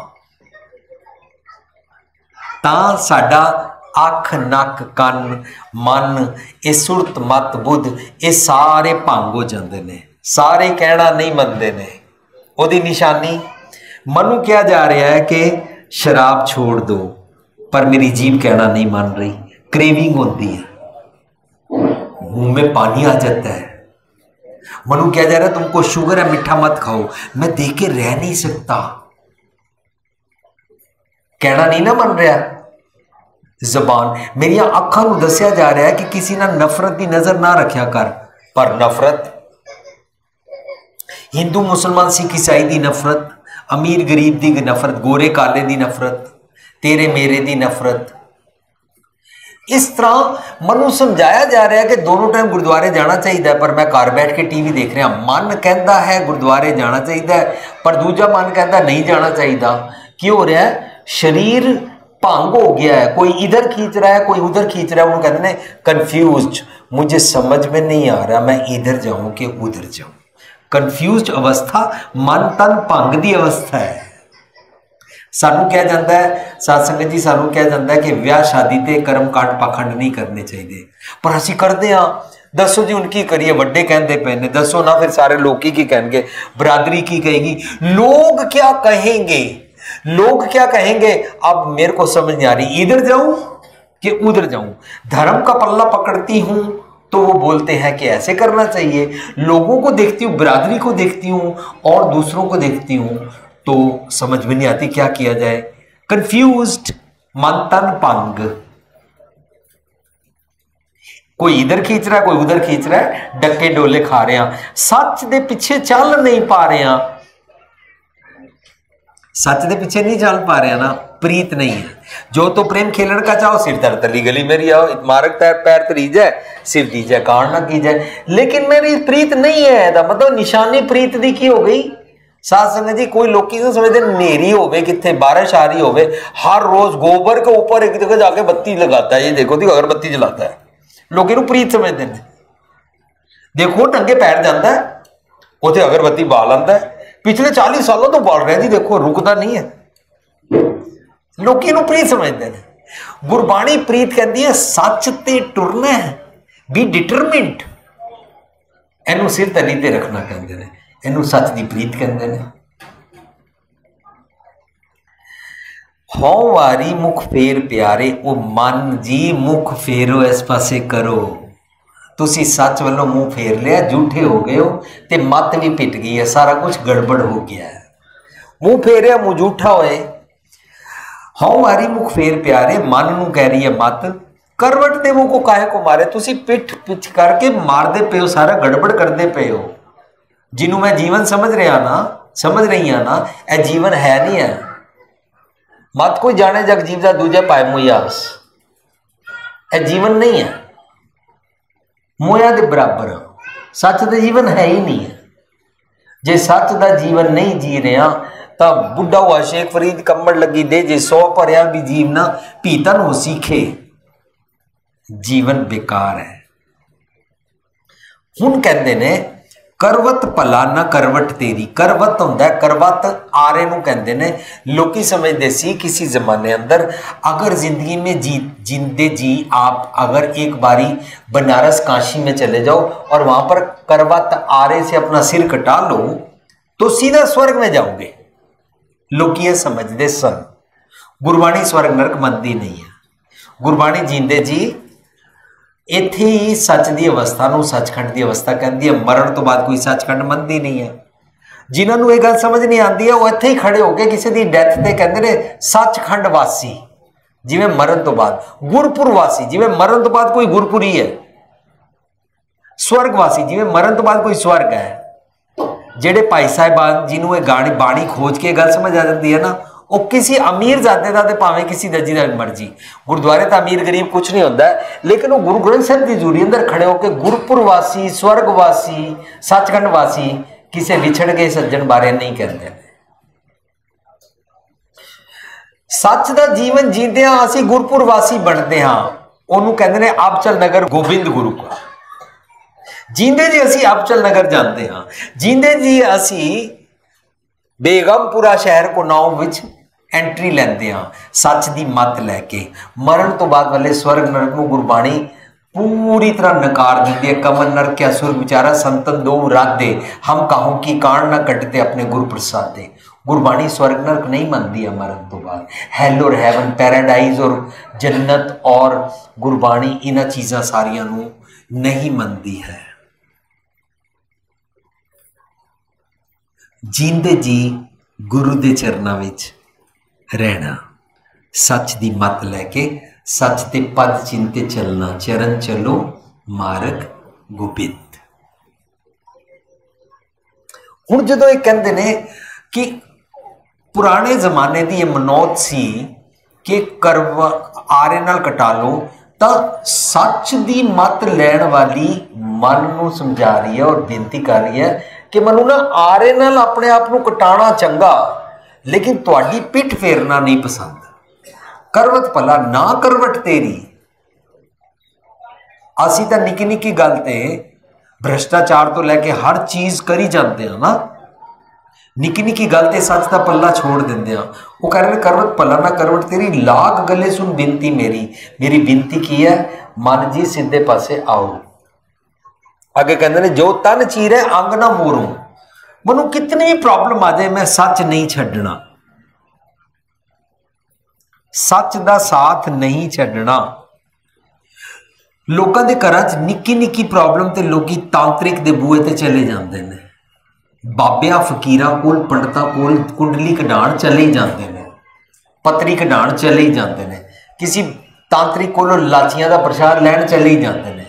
ਤਾਂ ਸਾਡਾ ਅੱਖ, ਨੱਕ, ਕੰਨ, ਮਨ, ਇਹ ਸੁਰਤ, ਮਤ, ਬੁੱਧ, ਇਹ ਸਾਰੇ ਭੰਗ ਹੋ ਜਾਂਦੇ ਨੇ, ਸਾਰੇ ਕਹਿਣਾ ਨਹੀਂ ਮੰਨਦੇ ਨੇ। ਉਹਦੀ ਨਿਸ਼ਾਨੀ ਮਨੂੰ ਕਿਹਾ ਜਾ ਰਿਹਾ ਹੈ ਕਿ शराब छोड़ दो, पर मेरी जीभ कहना नहीं मान रही, क्रेविंग होती है, मुंह में पानी आ जाता है। मनु क्या जा रहा है, तुमको शुगर है, मीठा मत खाओ, मैं देख के रह नहीं सकता, कहना नहीं ना मन रहा। जबान मेरिया अखां नूं दसिया जा रहा है कि किसी ना नफरत की नजर ना रखा कर, पर नफरत हिंदू मुसलमान सिख ईसाई की नफरत, अमीर गरीब की नफरत, गोरे काले की नफरत, तेरे मेरे की नफरत, इस तरह मनु समझाया जा रहा है कि दोनों टाइम गुरुद्वारे जाना चाहिए, पर मैं घर बैठ के टीवी देख रहा। मन कहता है गुरुद्वारे जाना चाहिए, पर दूजा मन कहता नहीं जाना चाहिए। क्यों हो रहा है? शरीर भंग हो गया है, कोई इधर खींच रहा है, कोई उधर खींच रहा है। उन्होंने कहते हैं कंफ्यूज्ड, मुझे समझ में नहीं आ रहा मैं इधर जाऊं कि उधर जाऊं। कंफ्यूज्ड अवस्था मन तन भंग की अवस्था है। सानू क्या जाता है साध संगत जी, सानू क्या जाता है कि ब्याह शादी ते कर्म कांड पाखंड नहीं करने चाहिए, पर असी करते हाँ। दसो जी उनकी करिए, वड्डे कहते पे ने, दसो ना फिर सारे लोग की कहेंगे, बरादरी की कहेगी, लोग क्या कहेंगे, लोग क्या कहेंगे। अब मेरे को समझ नहीं आ रही, इधर जाऊं कि उधर जाऊं। धर्म का पल्ला पकड़ती हूं तो वो बोलते हैं कि ऐसे करना चाहिए। लोगों को देखती हूं, बिरादरी को देखती हूं और दूसरों को देखती हूं तो समझ में नहीं आती क्या किया जाए। कंफ्यूज्ड, मन तन भंग, कोई इधर खींच रहा है, कोई उधर खींच रहा है, डके डोले खा रहे हैं, सच दे पीछे चल नहीं पा रहे हैं, सच दे पीछे नहीं चल पा रहे हैं ना, प्रीत नहीं है। जो तो प्रेम खेलन का चाहो, सिर दर तली गली मेरी आओ, मारक पैर तरी जाए, सिर दी जाए कान ना की जाए, लेकिन मेरी प्रीत नहीं है। मतलब निशानी प्रीत दी की हो गई। साथ संगत जी, कोई लोग समझते नेरी होवे, कितने बारिश आ रही होवे, हर रोज गोबर के ऊपर एक जगह जाके बत्ती लगाता है, ये देखो दी अगरबत्ती जलाता है, लोग प्रीत समझते हैं। देखो नंगे पैर जाता है, उसे अगरबत्ती बाल आता है, पिछले 40 सालों तो बाल रहे जी, देखो रुकता नहीं है, लोग प्रीत समझते हैं। गुरबाणी प्रीत कहती है सच ते टुरना है, बी डिटरमिंट, इनू सिर तली ते रखना कहते हैं, इनू सच दी प्रीत कहते हैं। हो वारी मुख फेर प्यारे, ओ मन जी मुख फेरो इस पासे करो। तुसी सच वालों मुंह फेर लिया, झूठे हो गए हो, ते मत भी पिट गई है, सारा कुछ गड़बड़ हो गया है। मुंह फेरिया मुंह झूठा होए। हाँ वारी मुख फेर प्यारे, मन नू कह रही है मत, करवट दे मुंह को काहे को मारे, तुसी पिठ पिछ करके मार दे पे हो, सारा गड़बड़ कर दे पे हो। जिन्हों मैं जीवन समझ रही है ना, ए जीवन है नहीं है। मत कोई जाने जग जीव जा दूजा पाए मुयास, ए जीवन नहीं है, मोया के बराबर। सच का जीवन है ही नहीं है। जे सच का जीवन नहीं जी रहा तो बुढ़ा हुआ शेख फरीद कमर लगी दे, जे 100 भरिया भी जीवना पीतन हो सीखे, जीवन बेकार है। हुण कहते ने करवत भला ना करवट तेरी, करवत होंदा है, करवत आरे नू कहते ने। लोकी समझते सी किसी जमाने अंदर अगर जिंदगी में जिंदे जी आप अगर एक बारी बनारस काशी में चले जाओ और वहां पर करवत आरे से अपना सिर कटा लो तो सीधा स्वर्ग में जाओगे। लोग ये समझते सन। गुरबाणी स्वर्ग नरक मनती नहीं है। गुरबाणी जींदे जी इत्थे ही सच की अवस्था नूं सचखंड की अवस्था कहती है। मरण तो बाद कोई सचखंड मनती नहीं है। जिन्होंने यह गल समझ नहीं आती है वो इत्थे ही खड़े होके किसी की डैथ से कहते ने सचखंड वासी, जिवें मरण तो बाद, गुरपुर वासी जिवें मरण तो बाद कोई गुरपुरी है, स्वर्गवासी जिवें मरण तो बाद कोई स्वर्ग है। जेडे भाई साहिबान जिन्होंने गाणी बाणी खोज के गल समझ आ जाती है ना, वो किसी अमीर जाते का भावें किसी दर्जी का मर्जी, गुरुद्वारे तो अमीर गरीब कुछ नहीं होता है, लेकिन वो गुरु ग्रंथ साहिब की हजूरी अंदर खड़े होकर गुरपुरवासी, स्वर्गवासी, सचखंड वासी किसी विछड़ गए सज्जन बारे नहीं कहते। सच का जीवन जीते हाँ असी गुरपुरवासी बनते हाँ, उन्होंने कहते हैं अबचल नगर गोबिंद गुरु का। जींदे जी असी अबचल नगर जानते हाँ, जींदे जी असी बेगमपुरा शहर को नाव विच एंट्री लेंदे हाँ सच दी मत लैके। मरण तो बाद वाले स्वर्ग नरक को गुरबाणी पूरी तरह नकार दी है। कमन नरक क्या सुर विचारा संतन दो राधे, हम काहू की कान ना कटते अपने गुरु प्रसादे। गुरबाणी स्वर्ग नरक नहीं मनती है मरण तो बाद। हेल और हेवन, पैराडाइज और जन्नत और गुरबाणी इन्हां चीज़ां सारियां नूं नहीं मनती है। जींदे जी गुरु दे चरना विच रहना, सच दी मत लैके सच ते पद चिंते चलना, चरण चलो मार्ग गोबिंद। हुण जदों ये कहंदे ने कि पुराने जमाने दी ये मनौत सी कि करवा आरे नाल कटा लो, तो सच दी मत लैण वाली मन नूं समझा रही है और बेनती कर रही है कि मनु ना आरे नाल अपने आप को कटाना चंगा, लेकिन तुहाडी पिठ फेरना नहीं पसंद। करवत भला ना करवट तेरी। असी तो निकी निकी गल ते भ्रष्टाचार तो लैके हर चीज करी जाते हैं ना, निकी निकी गल ते सच का पल्ला छोड़ देंगे। वो कह रहे करवत भला ना करवट तेरी, लाग गले सुन बिनती मेरी। मेरी बिनती की है मन जी सीधे पासे आओ। आगे कहते हैं जो तन चीरे अंग ना मोरूं। मनु कितनी भी प्रॉब्लम आ जाए मैं सच नहीं छड्डना, सच का साथ नहीं छड्डना। लोगों के घर च निक्की निक्की प्रॉब्लम ते लोग तांत्रिक के बूहे ते चले जाते हैं, बाबिया फकीरां कोल पंडितां कोल कुंडली कढाण चले ही जाते हैं, पतरी कढाण चले ही जाते हैं, किसी तांत्रिक को लाचियां का प्रसाद लैन चले ही जाते हैं,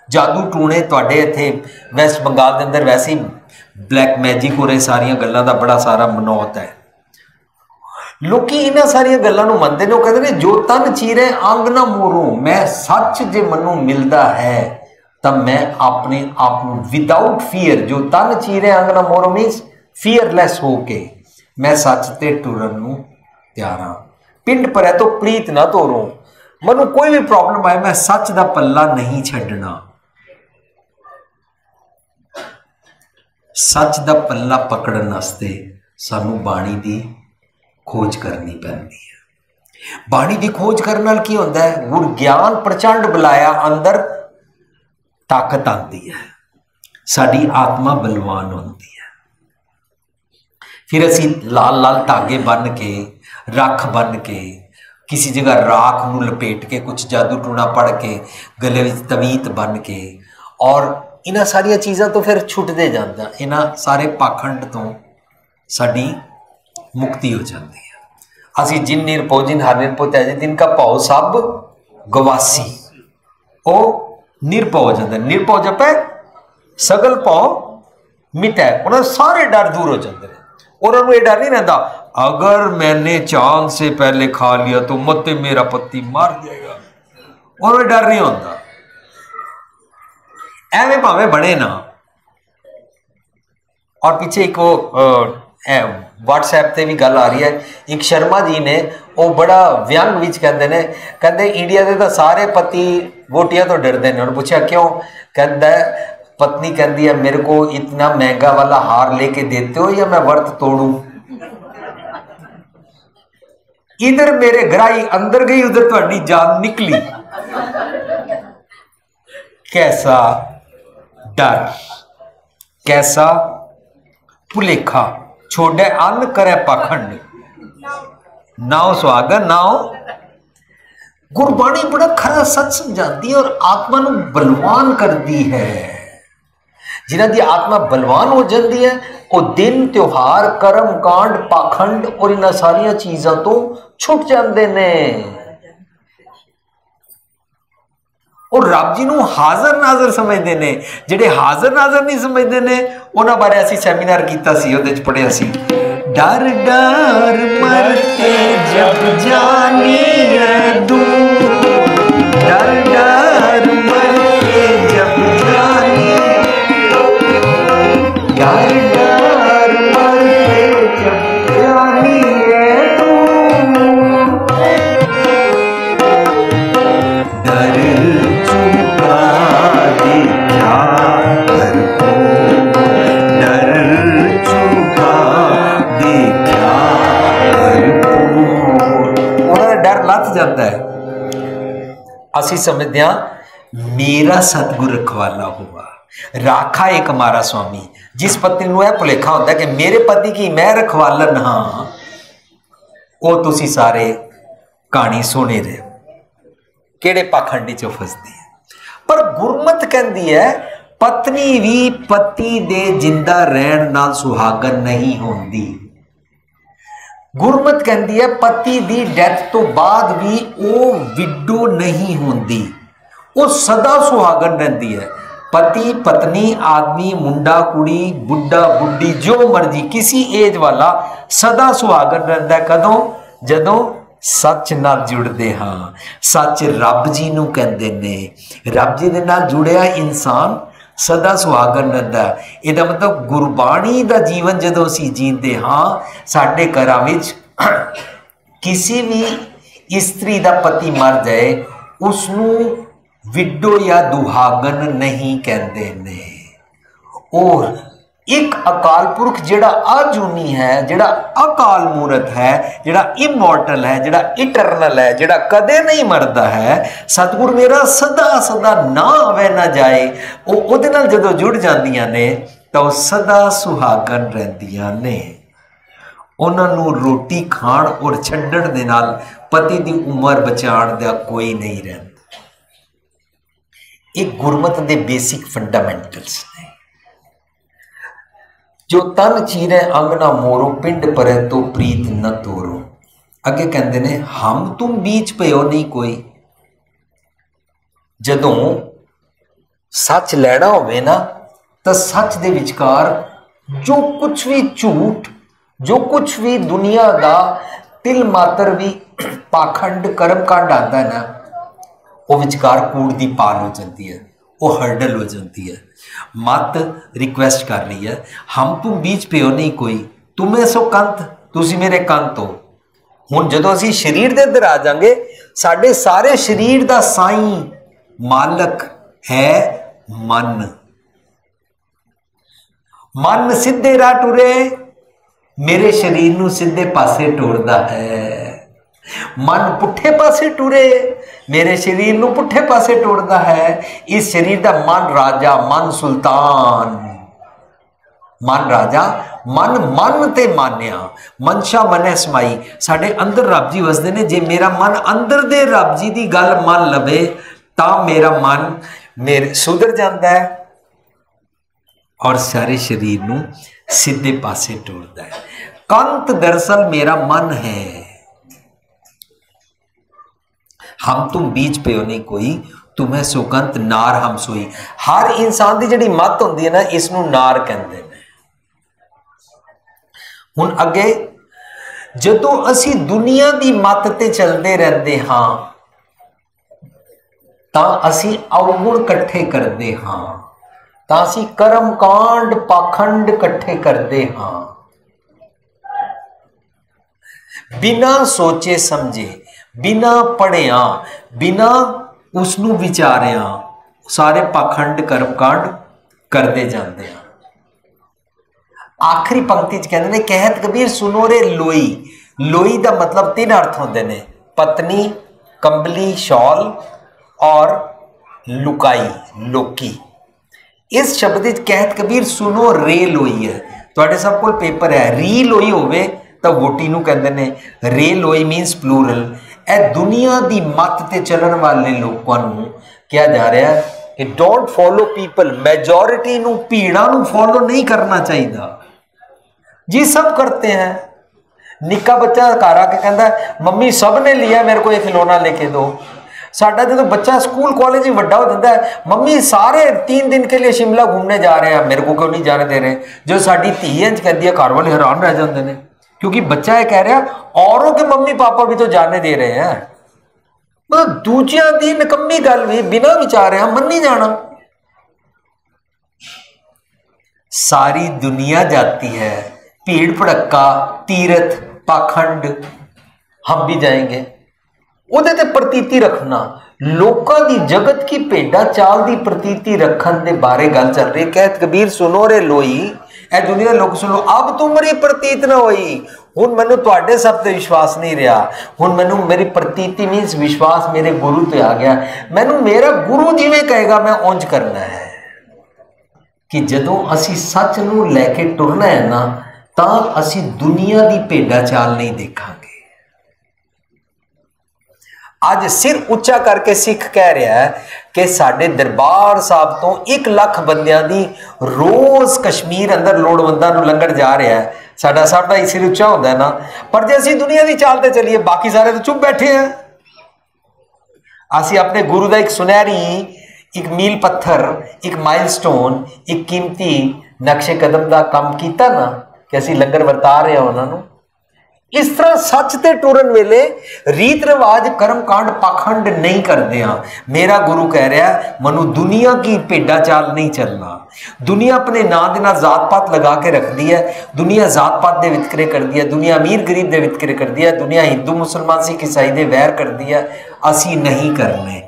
जादू टूने तुहाडे इत्थे वैस्ट बंगाल के अंदर वैसे ही ब्लैक मैजिक हो रहे, सारिया गल्लां दा बड़ा सारा मनौत है। लोग इन्हां सारिया गल्लां नूं मनदे ने, कहते हैं जो तन चीरे अंग ना मोरूं, मैं सच जे मनु मिलता है तब मैं अपने आप को विदाउट फियर, जो तन चीरे अंग ना मोरूं मीनस फियरलैस होके मैं सच ते टुरन नूं तैयार हाँ, पिंड पर है तो प्रीत ना तोरूं, मनु कोई भी प्रॉब्लम आए मैं सच दा पल्ला नहीं छड्डना। सच दा पल्ला पकड़न वास्ते सानू बाणी दी खोज करनी पैंदी है। बाणी दी खोज करने नाल की होंदा है, गुर ज्ञान प्रचंड बुलाया अंदर ताकत आती है, साडी आत्मा बलवान होती है। फिर असी लाल लाल धागे बन के, रख बन के, किसी जगह राख नूं लपेट के, कुछ जादू टूना पढ़ के, गले विच तवीत बन के, और इन्हां सारिया चीज़ां तो फिर छुटते जाता, इन्हां सारे पाखंड तो साडी मुक्ति हो जाती है। असी जिन निरभौ जिन हर निरभौ त्याजे तिनका भौ सब गवासी, ओ निरभौ हो जाता है। निरभौ जपै सगल भौ मिटै, उन्हें सारे डर दूर हो जाते हैं। उन्होंने ये डर नहीं रहता अगर मैंने चांद से पहले खा लिया तो मत मेरा पति मार जाएगा, उन्हें डर नहीं होता। एवं भावे बने ना। और पीछे एक वो व्हाट्सएप से भी गल आ रही है, एक शर्मा जी ने वो बड़ा व्यंग विच कहते हैं, कहते इंडिया के तो सारे पति वोटियां तो डरते हैं। उन्होंने पूछा क्यों, कहता पत्नी कहती है मेरे को इतना महंगा वाला हार लेके देते हो या मैं व्रत तोड़ूं, इधर मेरे ग्राही अंदर गई उधर तुम्हारी जान निकली। कैसा डर, कैसा भुलेखा, छोड़े अन्न करे पाखंड, नाओ सुहागन नाओ। गुरबाणी बड़ा खरा सच समझाती है और आत्मा नूं बलवान करती है। जिन्हां दी आत्मा बलवान हो जाती है वो दिन त्योहार कर्म कांड पाखंड और इन्हां सारिया चीज़ां तो छुट जाते ने। और रब जी नूं हाजर नाजर समझते हैं। जिहड़े हाजर नाजर नहीं समझते ने उन्हां बारे असीं सैमीनार कीता सी, उहदे च पढ़िया सी, डर डर मरते जब जानिए दूर, डर डर मरते जब जानिए, डर डर मरते जब जानिए दूर, डर जाता है। असी समझते हैं मेरा सतगुर रखवाला हुआ, राखा एक हमारा स्वामी। जिस पत्नी नूं यह भुलेखा होता है कि मेरे पति की मैं रखवालन हाँ, वो तुसी सारे कहानी सुने रहे हो केड़े पाखंडी चो फसदी है। पर गुरमत कहती है पत्नी भी पति दे जिंदा रहन नाल सुहागन नहीं होंदी। गुरमत कहती है पति दी डेथ तो बाद भी वो विडो नहीं होंदी, वो सदा सुहागन रहती है। पति पत्नी आदमी मुंडा कुड़ी बुढ़ा बुढ़ी जो मर्जी किसी एज वाला सदा सुहागन रहता है। कदों जदों सच नाल जुड़ते हाँ। सच रब जी नूं कहंदे ने, रब जी दे नाल जुड़िया इंसान सदा सुहागन रहता है। इहदा मतलब गुरबाणी दा जीवन जदों असीं जींदे हाँ, साडे घरां विच किसी भी इस्त्री दा पति मर जाए उसनूं विडो या दुहागन नहीं कहते ने। और एक अकाल पुरख जिहड़ा अजूनी है, जिहड़ा अकाल मूरत है, जिहड़ा इमोर्टल है, जिहड़ा इटरनल है, जिहड़ा कदे नहीं मरदा है, सतगुर मेरा सदा सदा ना आवे ना जाए, उहदे नाल जदों जुड़ जांदियां ने तो सदा सुहागन रहंदियां ने। उन्हां नूं रोटी खाण और छड्डण दे नाल पति दी उमर बचाण दा कोई नहीं रहिंदा। ਇਹ ਗੁਰਮਤ ਦੇ ਬੇਸਿਕ ਫੰਡਾਮੈਂਟਲਸ ਨੇ। ਜੋ ਤਨ ਚੀਰੇ ਅੰਗ ਨਾ ਮੋਰੋ, ਪਿੰਡ ਪਰੇ ਤੋਂ ਪ੍ਰੀਤ न ਤੋਰੋ। ਅੱਗੇ ਕਹਿੰਦੇ ਨੇ ਹਮ ਤੁਮ ਬੀਚ ਪਿਓ ਨਹੀਂ ਕੋਈ। ਜਦੋਂ ਸੱਚ ਲੈਣਾ ਹੋਵੇ ਨਾ ਤਾਂ ਸੱਚ ਦੇ ਵਿਚਕਾਰ ਜੋ ਕੁਛ ਵੀ ਝੂਠ, ਜੋ ਕੁਛ ਵੀ ਦੁਨੀਆ ਦਾ ਤਿਲ ਮਾਤਰ ਵੀ ਪਾਖੰਡ ਕਰਮ ਕਾਂਡ ਆਉਂਦਾ ਨਾ, ਉਹ ਵਿਚਕਾਰ ਕੂੜ ਦੀ ਪਾਲ ਹੋ ਜਾਂਦੀ ਹੈ, ਉਹ ਹਰਡਲ ਹੋ ਜਾਂਦੀ ਹੈ। ਮਤ ਰਿਕੁਐਸਟ ਕਰ ਰਹੀ ਹੈ, ਹਮ ਤੁਮ ਬੀਚ ਪਿਓ ਨਹੀਂ ਕੋਈ, ਤੁਮੇ ਸੋ ਕੰਤ, ਤੁਸੀਂ ਮੇਰੇ ਕੰਤ ਹੋ। ਹੁਣ ਜਦੋਂ ਅਸੀਂ ਸਰੀਰ ਦੇ ਅੰਦਰ ਆ ਜਾਵਾਂਗੇ, ਸਾਡੇ ਸਾਰੇ ਸਰੀਰ ਦਾ ਸਾਈਂ ਮਾਲਕ ਹੈ ਮਨ। ਮਨ ਸਿੱਧੇ ਰਾਹ ਟੁਰੇ, ਮੇਰੇ ਸਰੀਰ ਨੂੰ ਸਿੱਧੇ ਪਾਸੇ ਟੋਰਦਾ ਹੈ। ਮਨ ਪੁੱਠੇ ਪਾਸੇ ਟੁਰੇ, ਮੇਰੇ ਸਰੀਰ ਨੂੰ ਪੁੱਠੇ ਪਾਸੇ ਟੋਰਦਾ ਹੈ। ਇਸ ਸਰੀਰ ਦਾ ਮਨ ਰਾਜਾ, ਮਨ ਸੁਲਤਾਨ, ਮਨ ਰਾਜਾ, ਮਨ ਤੇ ਮਾਨਿਆ, ਮਨਸ਼ਾ ਮਨੈ ਸਮਾਈ। ਸਾਡੇ ਅੰਦਰ ਰੱਬ ਜੀ ਵਸਦੇ ਨੇ। ਜੇ ਮੇਰਾ ਮਨ ਅੰਦਰ ਦੇ ਰੱਬ ਜੀ ਦੀ ਗੱਲ ਮੰਨ ਲਵੇ ਤਾਂ ਮੇਰਾ ਮਨ ਮੇਰੇ ਸੁਧਰ ਜਾਂਦਾ ਹੈ ਔਰ ਸਾਰੇ ਸਰੀਰ ਨੂੰ ਸਿੱਧੇ ਪਾਸੇ ਟੋਰਦਾ ਹੈ। ਕੰਤ ਦਰਅਸਲ ਮੇਰਾ मन है। हम तुम बीच पे हो नहीं कोई, तुम्हें सुकंत नार हम सोई। हर इंसान की जिहड़ी मत होंदी है ना, इसनूं नार कहंदे ने। हुण अगे जदों असी दुनिया की मत ते चलते रहते हाँ तां असी अवगुण इकट्ठे करते हाँ, तां असी कर्म कांड पाखंड इकट्ठे करते हाँ। बिना सोचे समझे, बिना पढ़िया, बिना उसनू विचारिया सारे पाखंड कर्म कांड करते जाते हैं। आखिरी पंक्ति च कहते हैं, कहत कबीर सुनो रे लोई। लोई का मतलब तीन अर्थ होते हैं, पत्नी, कंबली, शॉल और लुकाई, लोकी। इस शब्द कहत कबीर सुनो रे लोई है। तुहाडे सब कोल पेपर है, री लोई होवे तो वोटी नूं कहंदे ने, रे लोई मीनस प्लूरल। ए दुनिया की मत ते चलन वाले लोगों नूं कहा जा रहा है कि डोंट फॉलो पीपल। मैजोरिटी नूं, भीड़ां नूं फॉलो नहीं करना चाहिए जी। सब करते हैं। निक्का बच्चा घर आके कहता है मम्मी सब ने लिया, मेरे को एक खिलौना लेके दो। साडा जो बच्चा स्कूल कॉलेज ही वड्डा हो जाता है, मम्मी सारे 3 दिन के लिए शिमला घूमने जा रहे हैं, मेरे को क्यों नहीं जाने दे रहे। जो साडी धी इंज कहती है, घर वाले हैरान रह जाते हैं, क्योंकि बच्चा ये कह रहा औरों के मम्मी पापा भी तो जाने दे रहे हैं। मतलब दूजियां दी निकम्मी गल भी बिना विचारिया मन नहीं जाना। सारी दुनिया जाती है, भीड़ भड़का, तीर्थ, पाखंड, हम भी जाएंगे। ਉਹਦੇ ਤੇ ਪ੍ਰਤੀਤੀ ਰੱਖਣਾ, ਲੋਕਾਂ ਦੀ ਜਗਤ ਕੀ ਭੇਡਾ ਚਾਲ ਦੀ ਪ੍ਰਤੀਤੀ ਰੱਖਣ ਦੇ ਬਾਰੇ ਗੱਲ ਚੱਲ ਰਹੀ। ਕਹਿਤ ਕਬੀਰ ਸੁਨੋ ਰੇ ਲੋਈ, ਇਹ ਦੁਨੀਆ ਲੋਕ ਸੁਣੋ, ਅਬ ਤੁਮਰੀ ਪ੍ਰਤੀਤ ਨਾ ਹੋਈ। ਹੁਣ ਮੈਨੂੰ ਤੁਹਾਡੇ ਸਭ ਤੇ ਵਿਸ਼ਵਾਸ ਨਹੀਂ ਰਿਹਾ। ਹੁਣ ਮੈਨੂੰ ਮੇਰੀ ਪ੍ਰਤੀਤੀ ਮੀਨਸ ਵਿਸ਼ਵਾਸ ਮੇਰੇ ਗੁਰੂ ਤੇ ਆ ਗਿਆ। ਮੈਨੂੰ ਮੇਰਾ ਗੁਰੂ ਜਿਵੇਂ ਕਹੇਗਾ ਮੈਂ ਉਂਝ ਕਰਨਾ ਹੈ। ਕਿ ਜਦੋਂ ਅਸੀਂ ਸੱਚ ਨੂੰ ਲੈ ਕੇ ਟੁਰਨਾ ਹੈ ਨਾ, ਤਾਂ ਅਸੀਂ ਦੁਨੀਆ ਦੀ ਭੇਡਾ ਚਾਲ ਨਹੀਂ ਦੇਖਾਂਗੇ। ਅੱਜ सिर ਉੱਚਾ ਕਰਕੇ सिख कह रहा है कि साडे दरबार साहब तो 1 लाख बंदियां दी रोज कश्मीर अंदर लोड़वंदां नूं लंगर जा रहा है। साडा ही सिर ਉੱਚਾ ਹੁੰਦਾ ना। पर जे असीं दुनिया की चाल ते चलीए, बाकी सारे तो चुप बैठे हैं। असीं अपने गुरु का एक सुनहरी, एक मील पत्थर, एक माइलस्टोन, एक कीमती नक्शे कदम का काम किया ना कि असीं लंगर वरता रहे हैं उन्होंने। इस तरह सच ते टुरन वेले रीत रिवाज कर्म कांड पाखंड नहीं करते हैं। मेरा गुरु कह रहा है मनु दुनिया की भेडा चाल नहीं चलना। दुनिया अपने नां दे नाल जात पात लगा के रखती है, दुनिया जात पात दे वितकरे करती है, दुनिया अमीर गरीब दे वितकरे करती है, दुनिया हिंदू मुसलमान सिख ईसाई दे वैर करती है। असी नहीं करने।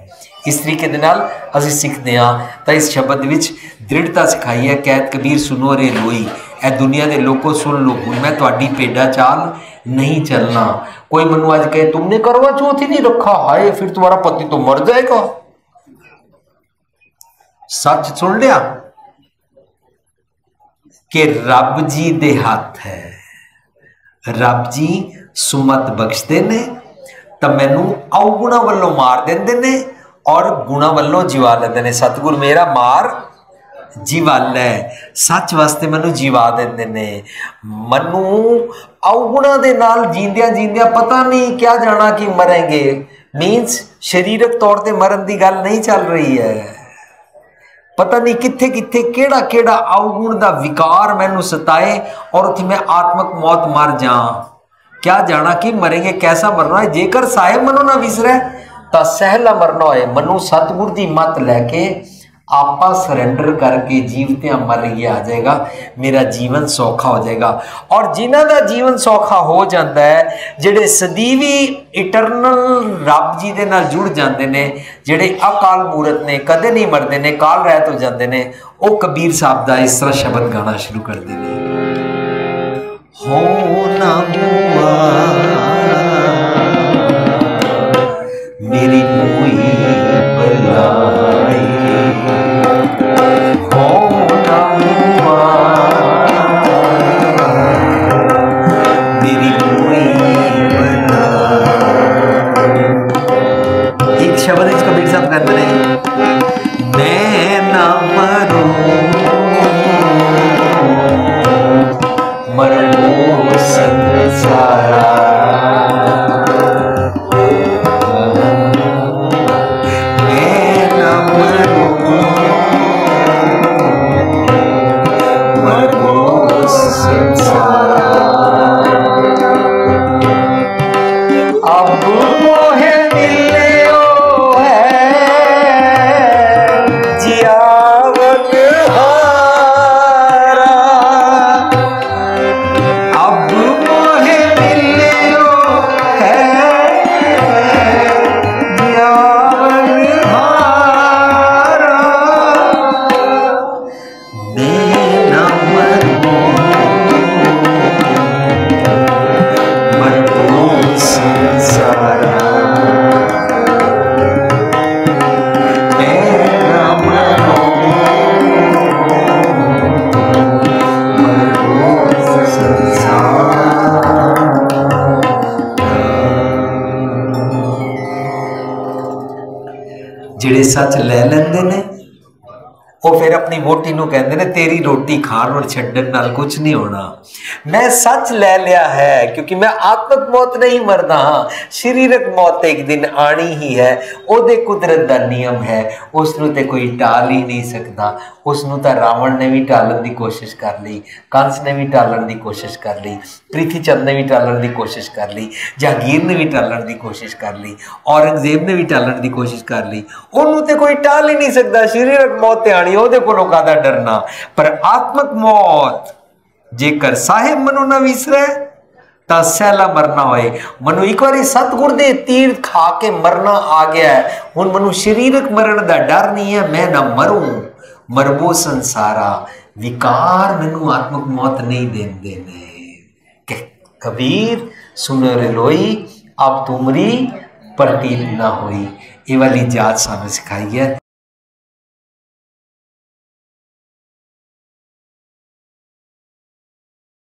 इस तरीके दे नाल असी सीखते हाँ। तो इस शब्द विच दृढ़ता सिखाई है, कहत कबीर सुनो रे लोई। ए दुनिया के लोगों सुन लो, हुण मैं तुहाडी भेडा चाल नहीं चलना। कोई मनु आज कहे तुमने करवा चौथ ही नहीं रखा, हाय फिर तुम्हारा पति तो मर जाएगा। सच सुन लिया कि रब जी दे हाथ है। रब जी सुमत बख्शते ने तो मैनू अवगुणा वालों मार देंदे ने और गुणा वालों जीवा लेंदे ने। सतगुर मेरा मार जीवालै, सच वास्ते मैनू जीवा देंदे ने। मनु अवगुणा दे नाल जींदियां जींदियां पता नहीं क्या जाना कि मरेंगे, मीन्स शरीरक तौर ते मरन की गल नहीं चल रही है। पता नहीं कित्थे कित्थे केड़ा केड़ा अवगुण दा विकार मैनू सताए और उत्थे मैं आत्मक मौत मर जा। क्या जाना कि मरेंगे, कैसा मरना है। जेकर साहिब मनु ना विसरे तो सहला मरना होए। मनु सतगुर दी मत लैके आपा सरेंडर करके जीवत्या मर गया आ जाएगा, मेरा जीवन सौखा हो जाएगा। और जिन्हां दा जीवन सौखा हो जाता है, जिहड़े सदीवी इटरनल रब जी दे नाल जुड़ जाते हैं, जिहड़े अकाल मूरत ने, कदे नहीं मरते ने, काल रहत हो जाते हैं, वो कबीर साहब का इस तरह शब्द गाना शुरू करते हैं। हो ना हुआ मेरी मोई बलाई, शब्द इस कबीर साहब कहते हैं, मैं ना मरूं मरो संसारा, मैं ना मरूं मरो संसारा। अब मोहे जिहड़े सच लै लैंदे ने वो फिर अपनी वोटी नूं कहंदे ने तेरी रोटी खाण और छड्डण नाल कुछ नहीं होना। मैं सच ले लिया है क्योंकि मैं आत्मक मौत नहीं मरदा हाँ, शरीरक मौत एक दिन आनी ही है। ओदे कुदरत दा नियम है, उसनूं ते कोई टाल ही नहीं सकता। उसनूं तां रावण ने भी टालन की कोशिश कर ली, कंस ने भी टालन की कोशिश कर ली, प्रीतिचंद ने भी टालन की कोशिश कर ली, जहांगीर ने भी टालन की कोशिश कर ली, औरंगजेब ने भी टालन की कोशिश कर ली। उन्होंने ते कोई टाल ही नहीं सकता। शरीरक मौत ते आनी, ओहदे कोलों काहदा डरना। पर आत्मक मौत जेकर साहिब मनु ना विसरे तो सहला मरना होए। मनु एक बार सतगुर दे तीर खा के मरना आ गया है, हुण मनु शरीरक मरण दा डर नहीं है। मैं ना मरूं मरबो संसारा, विकार मैनू आत्मक मौत नहीं देंदे ने। कबीर सुनो रे लोई अब तुमरी परतीत ना होई। ये वाली जात सानू सिखाई है।